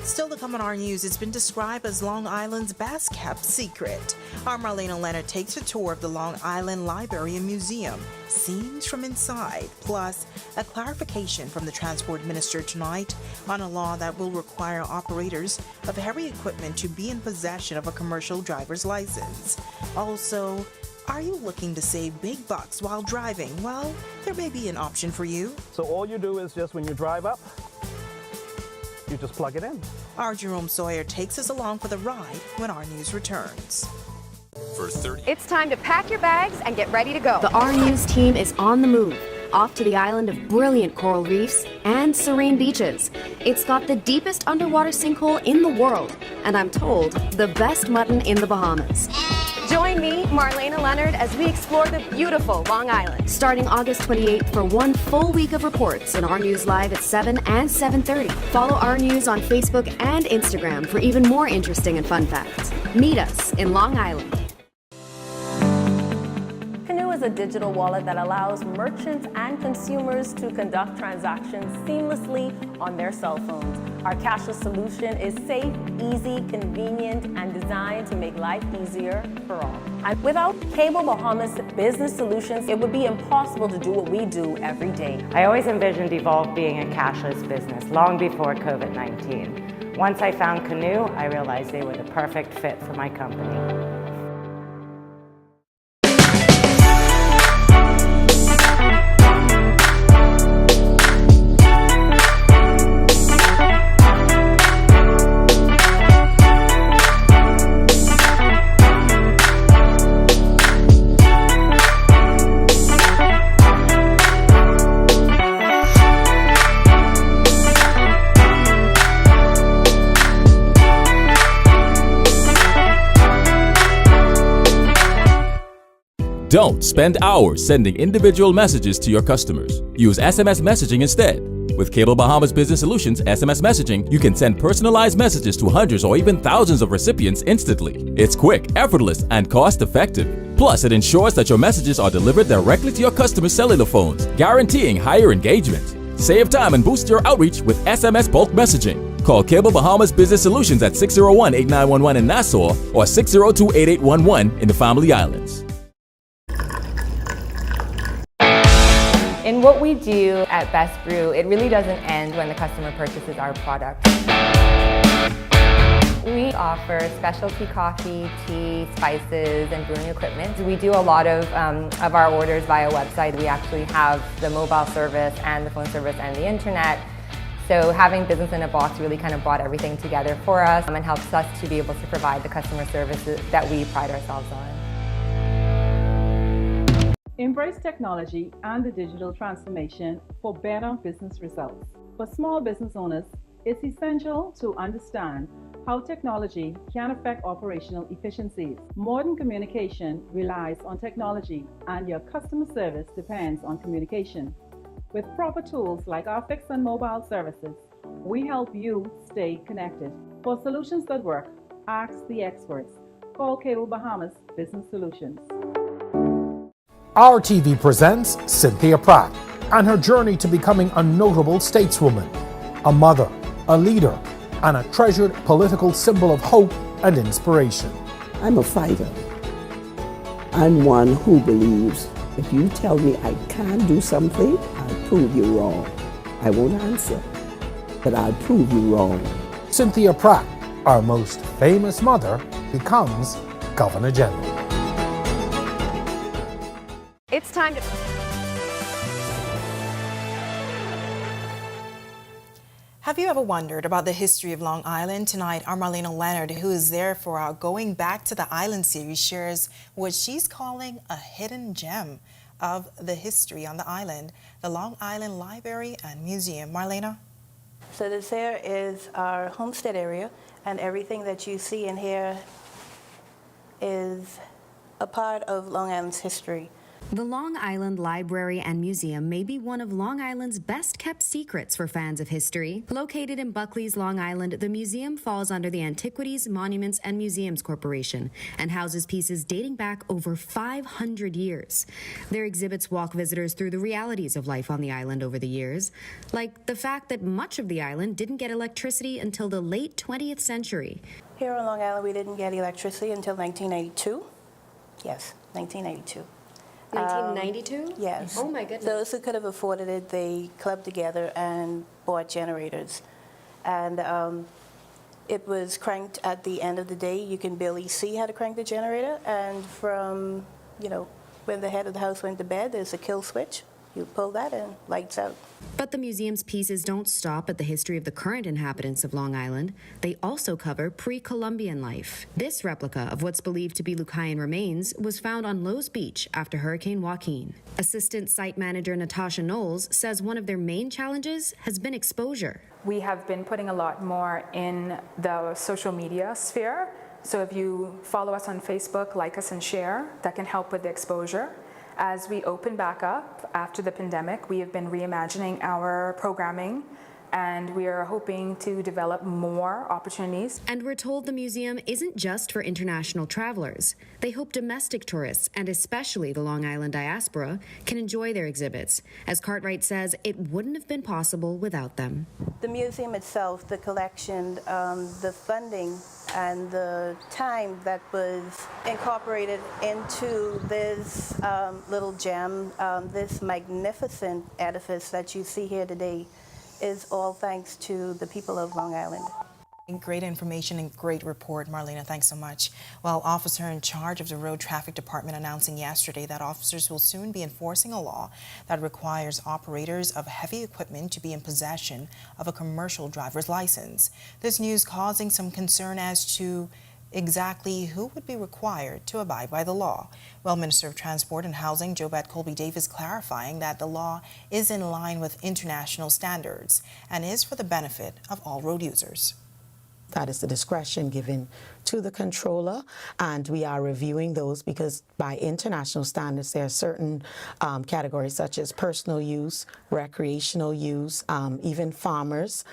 Still to come on Our News, it's been described as Long Island's best kept secret. Our Marlena Leonard takes a tour of the Long Island Library and Museum, scenes from inside, plus a clarification from the Transport Minister tonight on a law that will require operators of heavy equipment to be in possession of a commercial driver's license. Also, are you looking to save big bucks while driving? Well, there may be an option for you. So all you do is just when you drive up, you just plug it in. Our Jerome Sawyer takes us along for the ride when Our News returns. It's time to pack your bags and get ready to go. The Our News team is on the move, off to the island of brilliant coral reefs and serene beaches. It's got the deepest underwater sinkhole in the world, and I'm told, the best mutton in the Bahamas. Join me, Marlena Leonard, as we explore the beautiful Long Island. Starting August 28th for 1 full week of reports in Our News Live at 7 and 7:30. Follow Our News on Facebook and Instagram for even more interesting and fun facts. Meet us in Long Island. Canoe is a digital wallet that allows merchants and consumers to conduct transactions seamlessly on their cell phones. Our cashless solution is safe, easy, convenient, and designed to make life easier for all. And without Cable Bahamas Business Solutions, it would be impossible to do what we do every day. I always envisioned Evolve being a cashless business long before COVID-19. Once I found Canoe, I realized they were the perfect fit for my company. Don't spend hours sending individual messages to your customers. Use SMS messaging instead. With Cable Bahamas Business Solutions SMS messaging, you can send personalized messages to hundreds or even thousands of recipients instantly. It's quick, effortless, and cost-effective. Plus, it ensures that your messages are delivered directly to your customers' cellular phones, guaranteeing higher engagement. Save time and boost your outreach with SMS bulk messaging. Call Cable Bahamas Business Solutions at 601-8911 in Nassau or 602-8811 in the Family Islands. In what we do at Best Brew, it really doesn't end when the customer purchases our product. We offer specialty coffee, tea, spices, and brewing equipment. We do a lot of our orders via website. We actually have the mobile service and the phone service and the internet. So having business in a box really kind of brought everything together for us and helps us to be able to provide the customer services that we pride ourselves on. Embrace technology and the digital transformation for better business results. For small business owners, it's essential to understand how technology can affect operational efficiencies. Modern communication relies on technology, and your customer service depends on communication. With proper tools like our fixed and mobile services, we help you stay connected. For solutions that work, ask the experts. Call Cable Bahamas Business Solutions. Our TV presents Cynthia Pratt and her journey to becoming a notable stateswoman, a mother, a leader, and a treasured political symbol of hope and inspiration. I'm a fighter. I'm one who believes if you tell me I can't do something, I'll prove you wrong. I won't answer, but I'll prove you wrong. Cynthia Pratt, our most famous mother, becomes Governor General. It's time to... Have you ever wondered about the history of Long Island? Tonight, our Marlena Leonard, who is there for our Going Back to the Island series, shares what she's calling a hidden gem of the history on the island, the Long Island Library and Museum. Marlena? So this here is our homestead area, and everything that you see in here is a part of Long Island's history. The Long Island Library and Museum may be one of Long Island's best-kept secrets for fans of history. Located in Buckley's Long Island, the museum falls under the Antiquities, Monuments, and Museums Corporation and houses pieces dating back over 500 years. Their exhibits walk visitors through the realities of life on the island over the years, like the fact that much of the island didn't get electricity until the late 20th century. Here on Long Island, we didn't get electricity until 1982. Yes, 1982. 1992? Yes. Oh my goodness. Those who could have afforded it, they clubbed together and bought generators. And it was cranked at the end of the day. You can barely see how to crank the generator. And from, when the head of the house went to bed, there's a kill switch. You pull that and lights out. But the museum's pieces don't stop at the history of the current inhabitants of Long Island. They also cover pre-Columbian life. This replica of what's believed to be Lucayan remains was found on Lowe's Beach after Hurricane Joaquin. Assistant site manager Natasha Knowles says one of their main challenges has been exposure. We have been putting a lot more in the social media sphere. So if you follow us on Facebook, like us and share, that can help with the exposure. As we open back up after the pandemic, we have been reimagining our programming, and we are hoping to develop more opportunities. And we're told the museum isn't just for international travelers. They hope domestic tourists, and especially the Long Island diaspora, can enjoy their exhibits. As Cartwright says, it wouldn't have been possible without them. The museum itself, the collection, the funding, and the time that was incorporated into this little gem, this magnificent edifice that you see here today, is all thanks to the people of Long Island. Great information and great report, Marlena. Thanks so much. Well, officer in charge of the Road Traffic Department announcing yesterday that officers will soon be enforcing a law that requires operators of heavy equipment to be in possession of a commercial driver's license. This news causing some concern as to exactly who would be required to abide by the law. Well, Minister of Transport and Housing Jobette Colby-Davis clarifying that the law is in line with international standards and is for the benefit of all road users. That is the discretion given to the controller, and we are reviewing those because by international standards there are certain categories such as personal use, recreational use, even farmers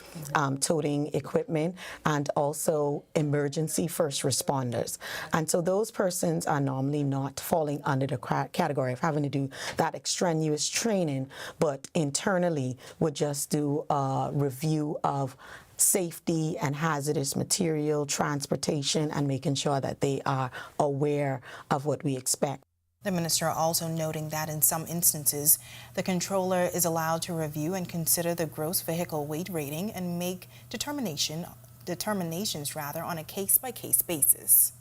toting equipment, and also emergency first responders. And so those persons are normally not falling under the category of having to do that extraneous training, but internally would just do a review of safety and hazardous material, transportation, and making sure that they are aware of what we expect. The minister also noting that in some instances, the controller is allowed to review and consider the gross vehicle weight rating and make determination determinations on a case-by-case basis.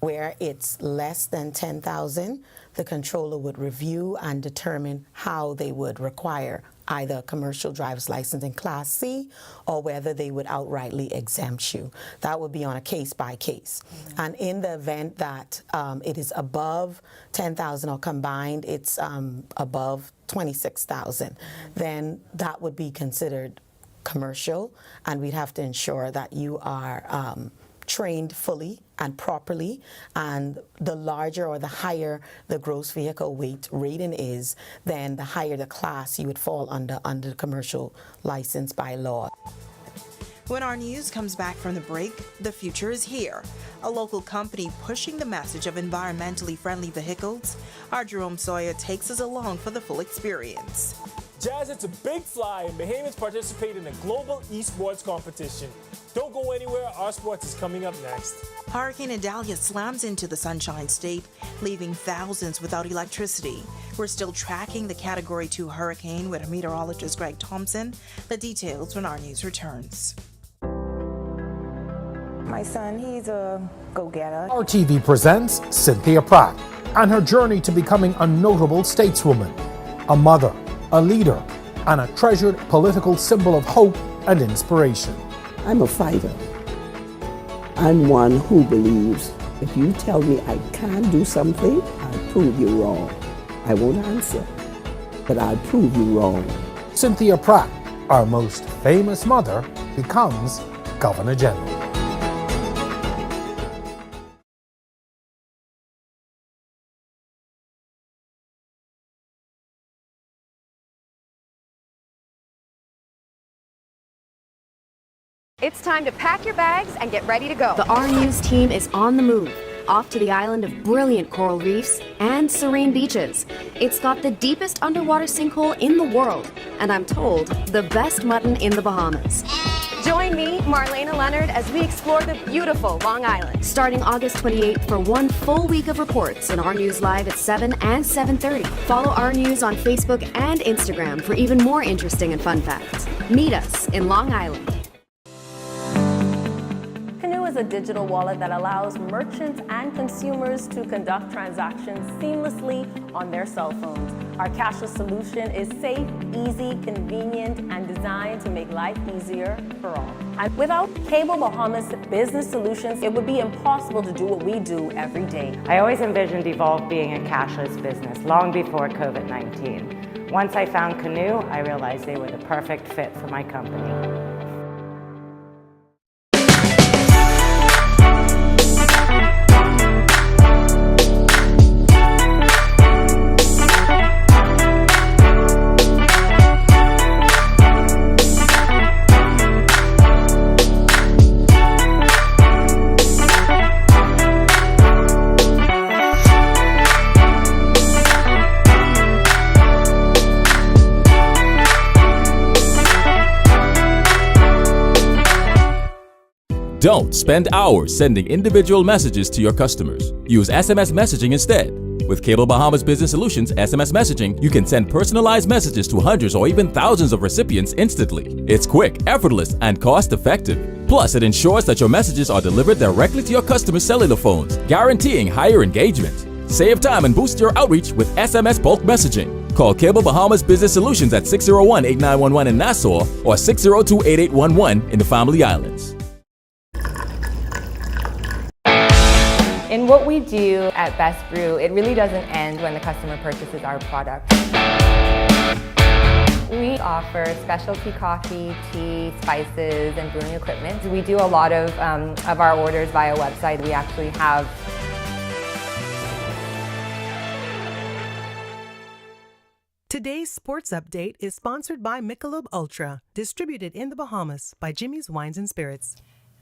Where it's less than 10,000, the controller would review and determine how they would require either a commercial driver's license in Class C or whether they would outrightly exempt you. That would be on a case-by-case. And in the event that it is above 10,000 or combined, it's above 26,000, then that would be considered commercial, and we'd have to ensure that you are trained fully and properly, and the larger or the higher the gross vehicle weight rating is, then the higher the class you would fall under the commercial license by law. When our news comes back from the break, the future is here. A local company pushing the message of environmentally friendly vehicles. Our Jerome Sawyer takes us along for the full experience. Jazz, it's a big fly, and Bahamians participate in a global esports competition. Don't go anywhere, our sports is coming up next. Hurricane Idalia slams into the Sunshine State, leaving thousands without electricity. We're still tracking the Category 2 hurricane with meteorologist Greg Thompson. The details when our news returns. My son, he's a go-getter. Our TV presents Cynthia Pratt and her journey to becoming a notable stateswoman, a mother, a leader, and a treasured political symbol of hope and inspiration. I'm a fighter. I'm one who believes if you tell me I can't do something, I'll prove you wrong. I won't answer, but I'll prove you wrong. Cynthia Pratt, our most famous mother, becomes Governor General. It's time to pack your bags and get ready to go. The Our News team is on the move, off to the island of brilliant coral reefs and serene beaches. It's got the deepest underwater sinkhole in the world, and I'm told, the best mutton in the Bahamas. Join me, Marlena Leonard, as we explore the beautiful Long Island. Starting August 28th for one full week of reports on Our News Live at 7 and 7:30. Follow Our News on Facebook and Instagram for even more interesting and fun facts. Meet us in Long Island. A digital wallet that allows merchants and consumers to conduct transactions seamlessly on their cell phones. Our cashless solution is safe, easy, convenient, and designed to make life easier for all. And without Cable Bahamas Business Solutions, it would be impossible to do what we do every day. I always envisioned Evolve being a cashless business long before COVID-19. Once I found Canoe, I realized they were the perfect fit for my company. Don't spend hours sending individual messages to your customers. Use SMS messaging instead. With Cable Bahamas Business Solutions SMS messaging, you can send personalized messages to hundreds or even thousands of recipients instantly. It's quick, effortless, and cost-effective. Plus, it ensures that your messages are delivered directly to your customers' cellular phones, guaranteeing higher engagement. Save time and boost your outreach with SMS bulk messaging. Call Cable Bahamas Business Solutions at 601-8911 in Nassau or 602-8811 in the Family Islands. In what we do at Best Brew, it really doesn't end when the customer purchases our product. We offer specialty coffee, tea, spices, and brewing equipment. We do a lot of our orders via website. We actually have Today's sports update is sponsored by Michelob Ultra, distributed in the Bahamas by Jimmy's Wines and Spirits.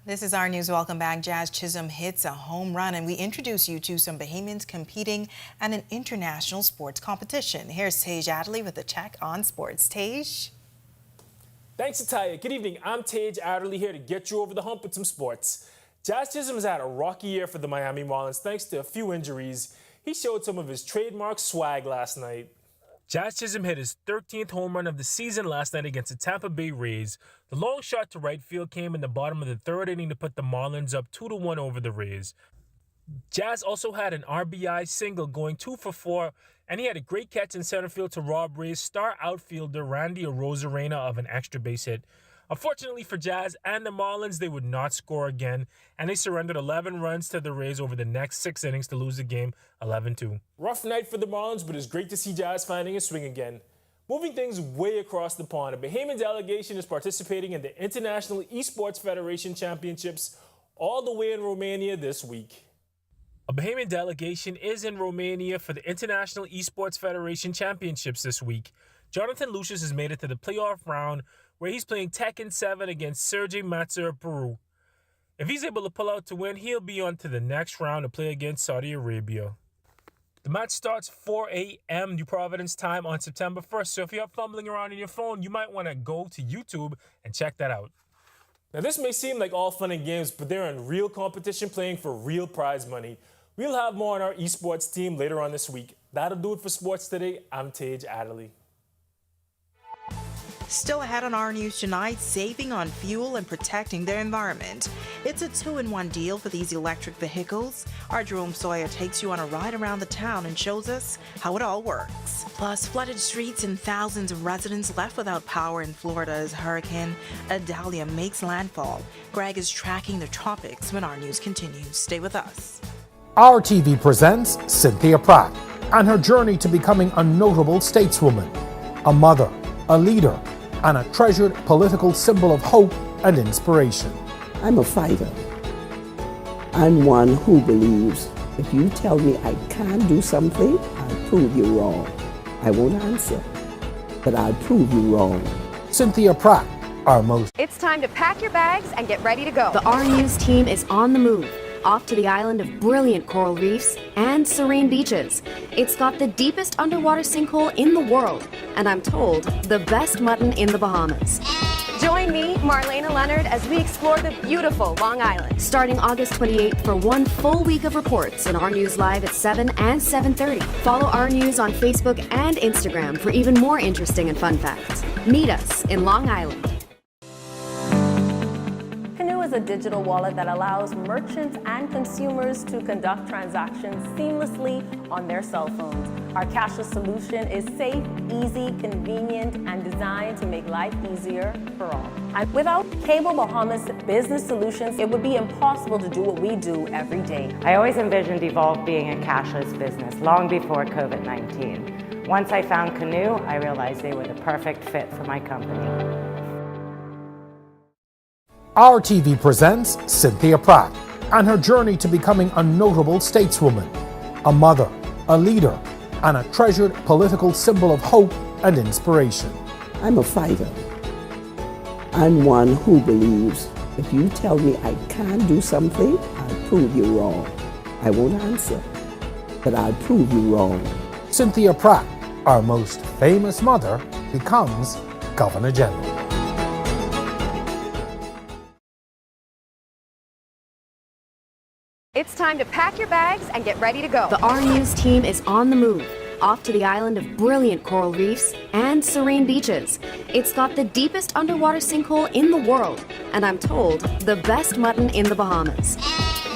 This is Our News. Welcome back. Jazz Chisholm hits a home run, and we introduce you to some Bahamians competing at an international sports competition. Here's Tej Adderley with a check on sports. Tej? Thanks, Ataya. Good evening. I'm Tej Adderley here to get you over the hump with some sports. Jazz Chisholm has had a rocky year for the Miami Marlins thanks to a few injuries. He showed some of his trademark swag last night. Jazz Chisholm hit his 13th home run of the season last night against the Tampa Bay Rays. The long shot to right field came in the bottom of the third inning to put the Marlins up 2-1 over the Rays. Jazz also had an RBI single going 2 for 4, and he had a great catch in center field to rob Rays star outfielder Randy Arozarena of an extra base hit. Unfortunately for Jazz and the Marlins, they would not score again, and they surrendered 11 runs to the Rays over the next 6 innings to lose the game 11-2. Rough night for the Marlins, but it's great to see Jazz finding a swing again. Moving things way across the pond, a Bahamian delegation is participating in the International Esports Federation Championships all the way in Romania this week. A Bahamian delegation is in Romania for the International Esports Federation Championships this week. Jonathan Lucius has made it to the playoff round where he's playing Tekken 7 against Sergey Matzer of Peru. If he's able to pull out to win, he'll be on to the next round to play against Saudi Arabia. The match starts 4 a.m. New Providence time on September 1st, so if you're fumbling around on your phone, you might want to go to YouTube and check that out. Now, this may seem like all fun and games, but they're in real competition playing for real prize money. We'll have more on our esports team later on this week. That'll do it for Sports Today. I'm Tage Adderley. Still ahead on Our News tonight, saving on fuel and protecting the environment. It's a 2-in-1 deal for these electric vehicles. Our Jerome Sawyer takes you on a ride around the town and shows us how it all works. Plus, flooded streets and thousands of residents left without power in Florida as Hurricane Idalia makes landfall. Greg is tracking the tropics when Our News continues. Stay with us. Our TV presents Cynthia Pratt and her journey to becoming a notable stateswoman, a mother, a leader, and a treasured political symbol of hope and inspiration. I'm a fighter. I'm one who believes if you tell me I can't do something, I'll prove you wrong. I won't answer, but I'll prove you wrong. Cynthia Pratt, our most. It's time to pack your bags and get ready to go. The Our News team is on the move. Off to the island of brilliant coral reefs and serene beaches. It's got the deepest underwater sinkhole in the world, and I'm told, the best mutton in the Bahamas. Join me, Marlena Leonard, as we explore the beautiful Long Island. Starting August 28th for one full week of reports in Our News Live at 7 and 7:30. Follow Our News on Facebook and Instagram for even more interesting and fun facts. Meet us in Long Island. Is a digital wallet that allows merchants and consumers to conduct transactions seamlessly on their cell phones. Our cashless solution is safe, easy, convenient, and designed to make life easier for all. And without Cable Bahamas Business Solutions, it would be impossible to do what we do every day. I always envisioned Evolve being a cashless business long before COVID-19. Once I found Canoe, I realized they were the perfect fit for my company. Our TV presents Cynthia Pratt and her journey to becoming a notable stateswoman, a mother, a leader, and a treasured political symbol of hope and inspiration. I'm a fighter. I'm one who believes if you tell me I can't do something, I'll prove you wrong. I won't answer, but I'll prove you wrong. Cynthia Pratt, our most famous mother, becomes Governor General. It's time to pack your bags and get ready to go. The Our News team is on the move. Off to the island of brilliant coral reefs and serene beaches. It's got the deepest underwater sinkhole in the world, and I'm told, the best mutton in the Bahamas.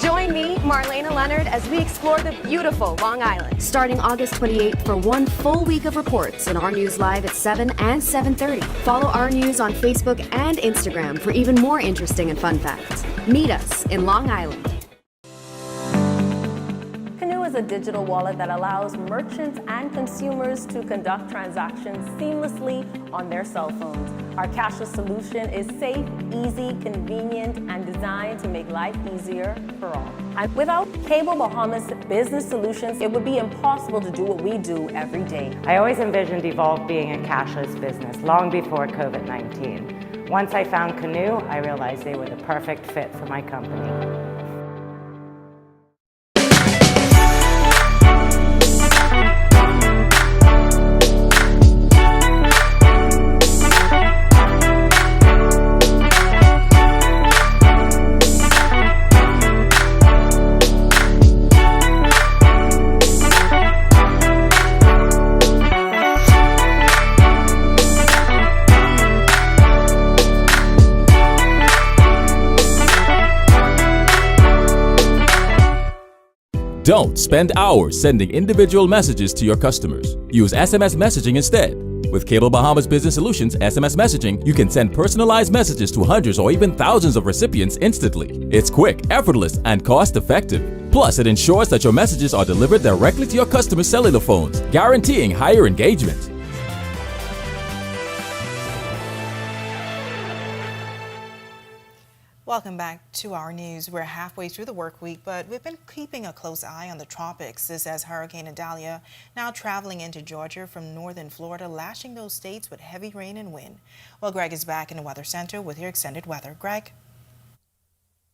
Join me, Marlena Leonard, as we explore the beautiful Long Island. Starting August 28th for one full week of reports in Our News Live at 7 and 7:30. Follow Our News on Facebook and Instagram for even more interesting and fun facts. Meet us in Long Island. Is a digital wallet that allows merchants and consumers to conduct transactions seamlessly on their cell phones. Our cashless solution is safe, easy, convenient, and designed to make life easier for all. And without Cable Bahamas Business Solutions, it would be impossible to do what we do every day. I always envisioned Evolve being a cashless business long before COVID-19. Once I found Canoe, I realized they were the perfect fit for my company. Don't spend hours sending individual messages to your customers. Use SMS messaging instead. With Cable Bahamas Business Solutions SMS messaging, you can send personalized messages to hundreds or even thousands of recipients instantly. It's quick, effortless, and cost-effective. Plus, it ensures that your messages are delivered directly to your customers' cellular phones, guaranteeing higher engagement. Welcome back to our news. We're halfway through the work week, but we've been keeping a close eye on the tropics. This as Hurricane Idalia now traveling into Georgia from northern Florida, lashing those states with heavy rain and wind. Well, Greg is back in the Weather Center with your extended weather. Greg?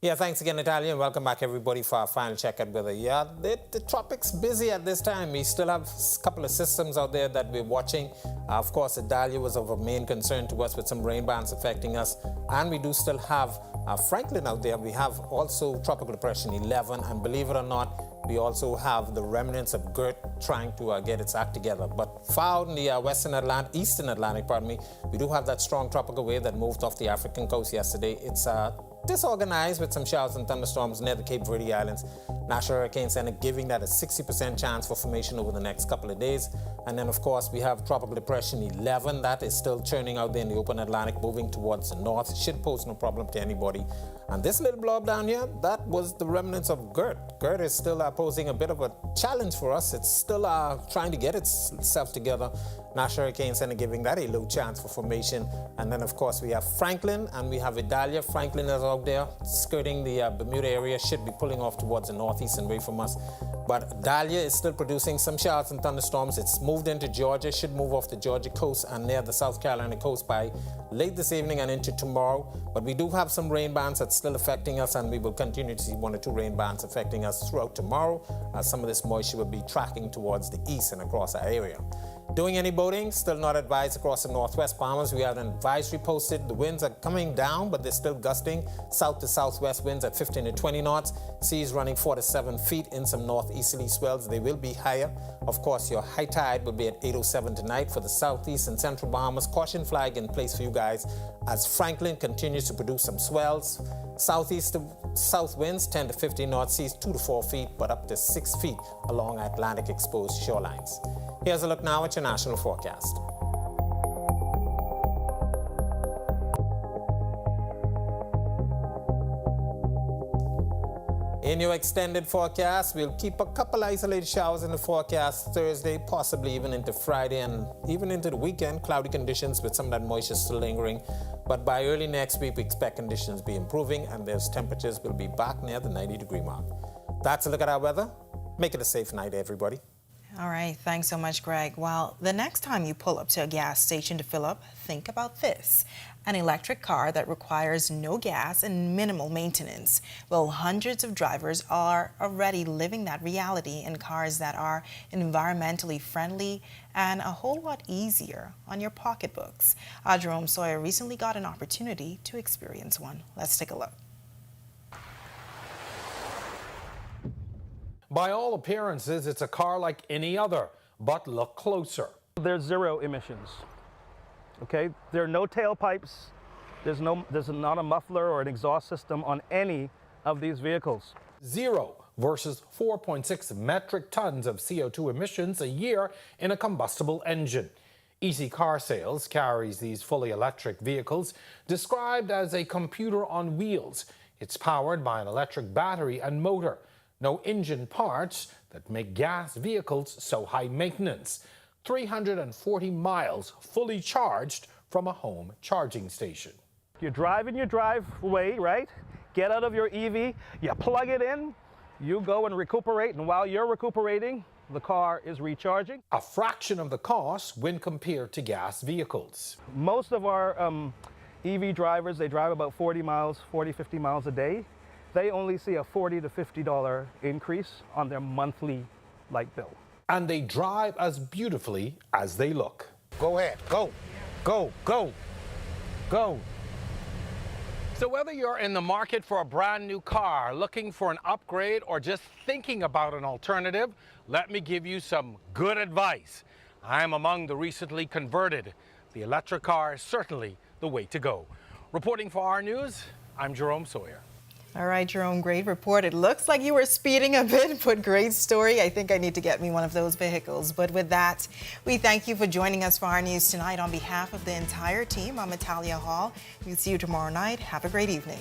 Yeah, thanks again, Natalia, and welcome back, everybody, for our final check at weather. Yeah, the tropics busy at this time. We still have a couple of systems out there that we're watching. Of course, Idalia was of a main concern to us with some rain bands affecting us, and we do still have Franklin out there. We have also Tropical Depression 11, and believe it or not, we also have the remnants of Gert trying to get its act together. But far out in the eastern Atlantic, we do have that strong tropical wave that moved off the African coast yesterday. It's disorganized with some showers and thunderstorms near the Cape Verde Islands. National Hurricane Center giving that a 60% chance for formation over the next couple of days. And then, of course, we have Tropical Depression 11. That is still churning out there in the open Atlantic, moving towards the north. It should pose no problem to anybody. And this little blob down here, that was the remnants of Gert. Gert is still posing a bit of a challenge for us. It's still trying to get itself together. National Hurricane Center giving that a low chance for formation. And then, of course, we have Franklin and we have Idalia. Franklin is out there skirting the Bermuda area, should be pulling off towards the northeast and away from us. But Idalia is still producing some showers and thunderstorms. It's moved into Georgia, should move off the Georgia coast and near the South Carolina coast by late this evening and into tomorrow. But we do have some rain bands that's still affecting us, and we will continue to see 1 or 2 rain bands affecting us throughout tomorrow, as some of this moisture will be tracking towards the east and across our area. Doing any boating, still not advised across the northwest Bahamas. We have an advisory posted. The winds are coming down, but they're still gusting. South to southwest winds at 15 to 20 knots. Seas running 4 to 7 feet in some northeasterly swells. They will be higher. Of course, your high tide will be at 8:07 tonight for the southeast and central Bahamas. Caution flag in place for you guys as Franklin continues to produce some swells. Southeast to south winds 10 to 15 knots. Seas 2 to 4 feet, but up to 6 feet along Atlantic exposed shorelines. Here's a look now at your national forecast. In your extended forecast, we'll keep a couple isolated showers in the forecast Thursday, possibly even into Friday and even into the weekend. Cloudy conditions with some of that moisture still lingering. But by early next week, we expect conditions to be improving and those temperatures will be back near the 90-degree mark. That's a look at our weather. Make it a safe night, everybody. All right, thanks so much, Greg. Well, the next time you pull up to a gas station to fill up, think about this. An electric car that requires no gas and minimal maintenance. Well, hundreds of drivers are already living that reality in cars that are environmentally friendly and a whole lot easier on your pocketbooks. Jerome Sawyer recently got an opportunity to experience one. Let's take a look. By all appearances, it's a car like any other, but look closer. There's 0 emissions. Okay, there are no tailpipes. There's not a muffler or an exhaust system on any of these vehicles. 0 versus 4.6 metric tons of CO2 emissions a year in a combustible engine. Easy Car Sales carries these fully electric vehicles, described as a computer on wheels. It's powered by an electric battery and motor. No engine parts that make gas vehicles so high maintenance. 340 miles fully charged from a home charging station. You drive in your driveway, right? Get out of your EV, you plug it in, you go and recuperate, and while you're recuperating, the car is recharging. A fraction of the cost when compared to gas vehicles. Most of our EV drivers, they drive about 40, 50 miles a day. They only see a $40 to $50 increase on their monthly light bill. And they drive as beautifully as they look. Go ahead, go, go, go, go. So whether you're in the market for a brand new car, looking for an upgrade, or just thinking about an alternative, let me give you some good advice. I am among the recently converted. The electric car is certainly the way to go. Reporting for Our News, I'm Jerome Sawyer. All right, Jerome, great report. It looks like you were speeding a bit, but great story. I think I need to get me one of those vehicles. But with that, we thank you for joining us for our news tonight. On behalf of the entire team, I'm Natalia Hall. We'll see you tomorrow night. Have a great evening.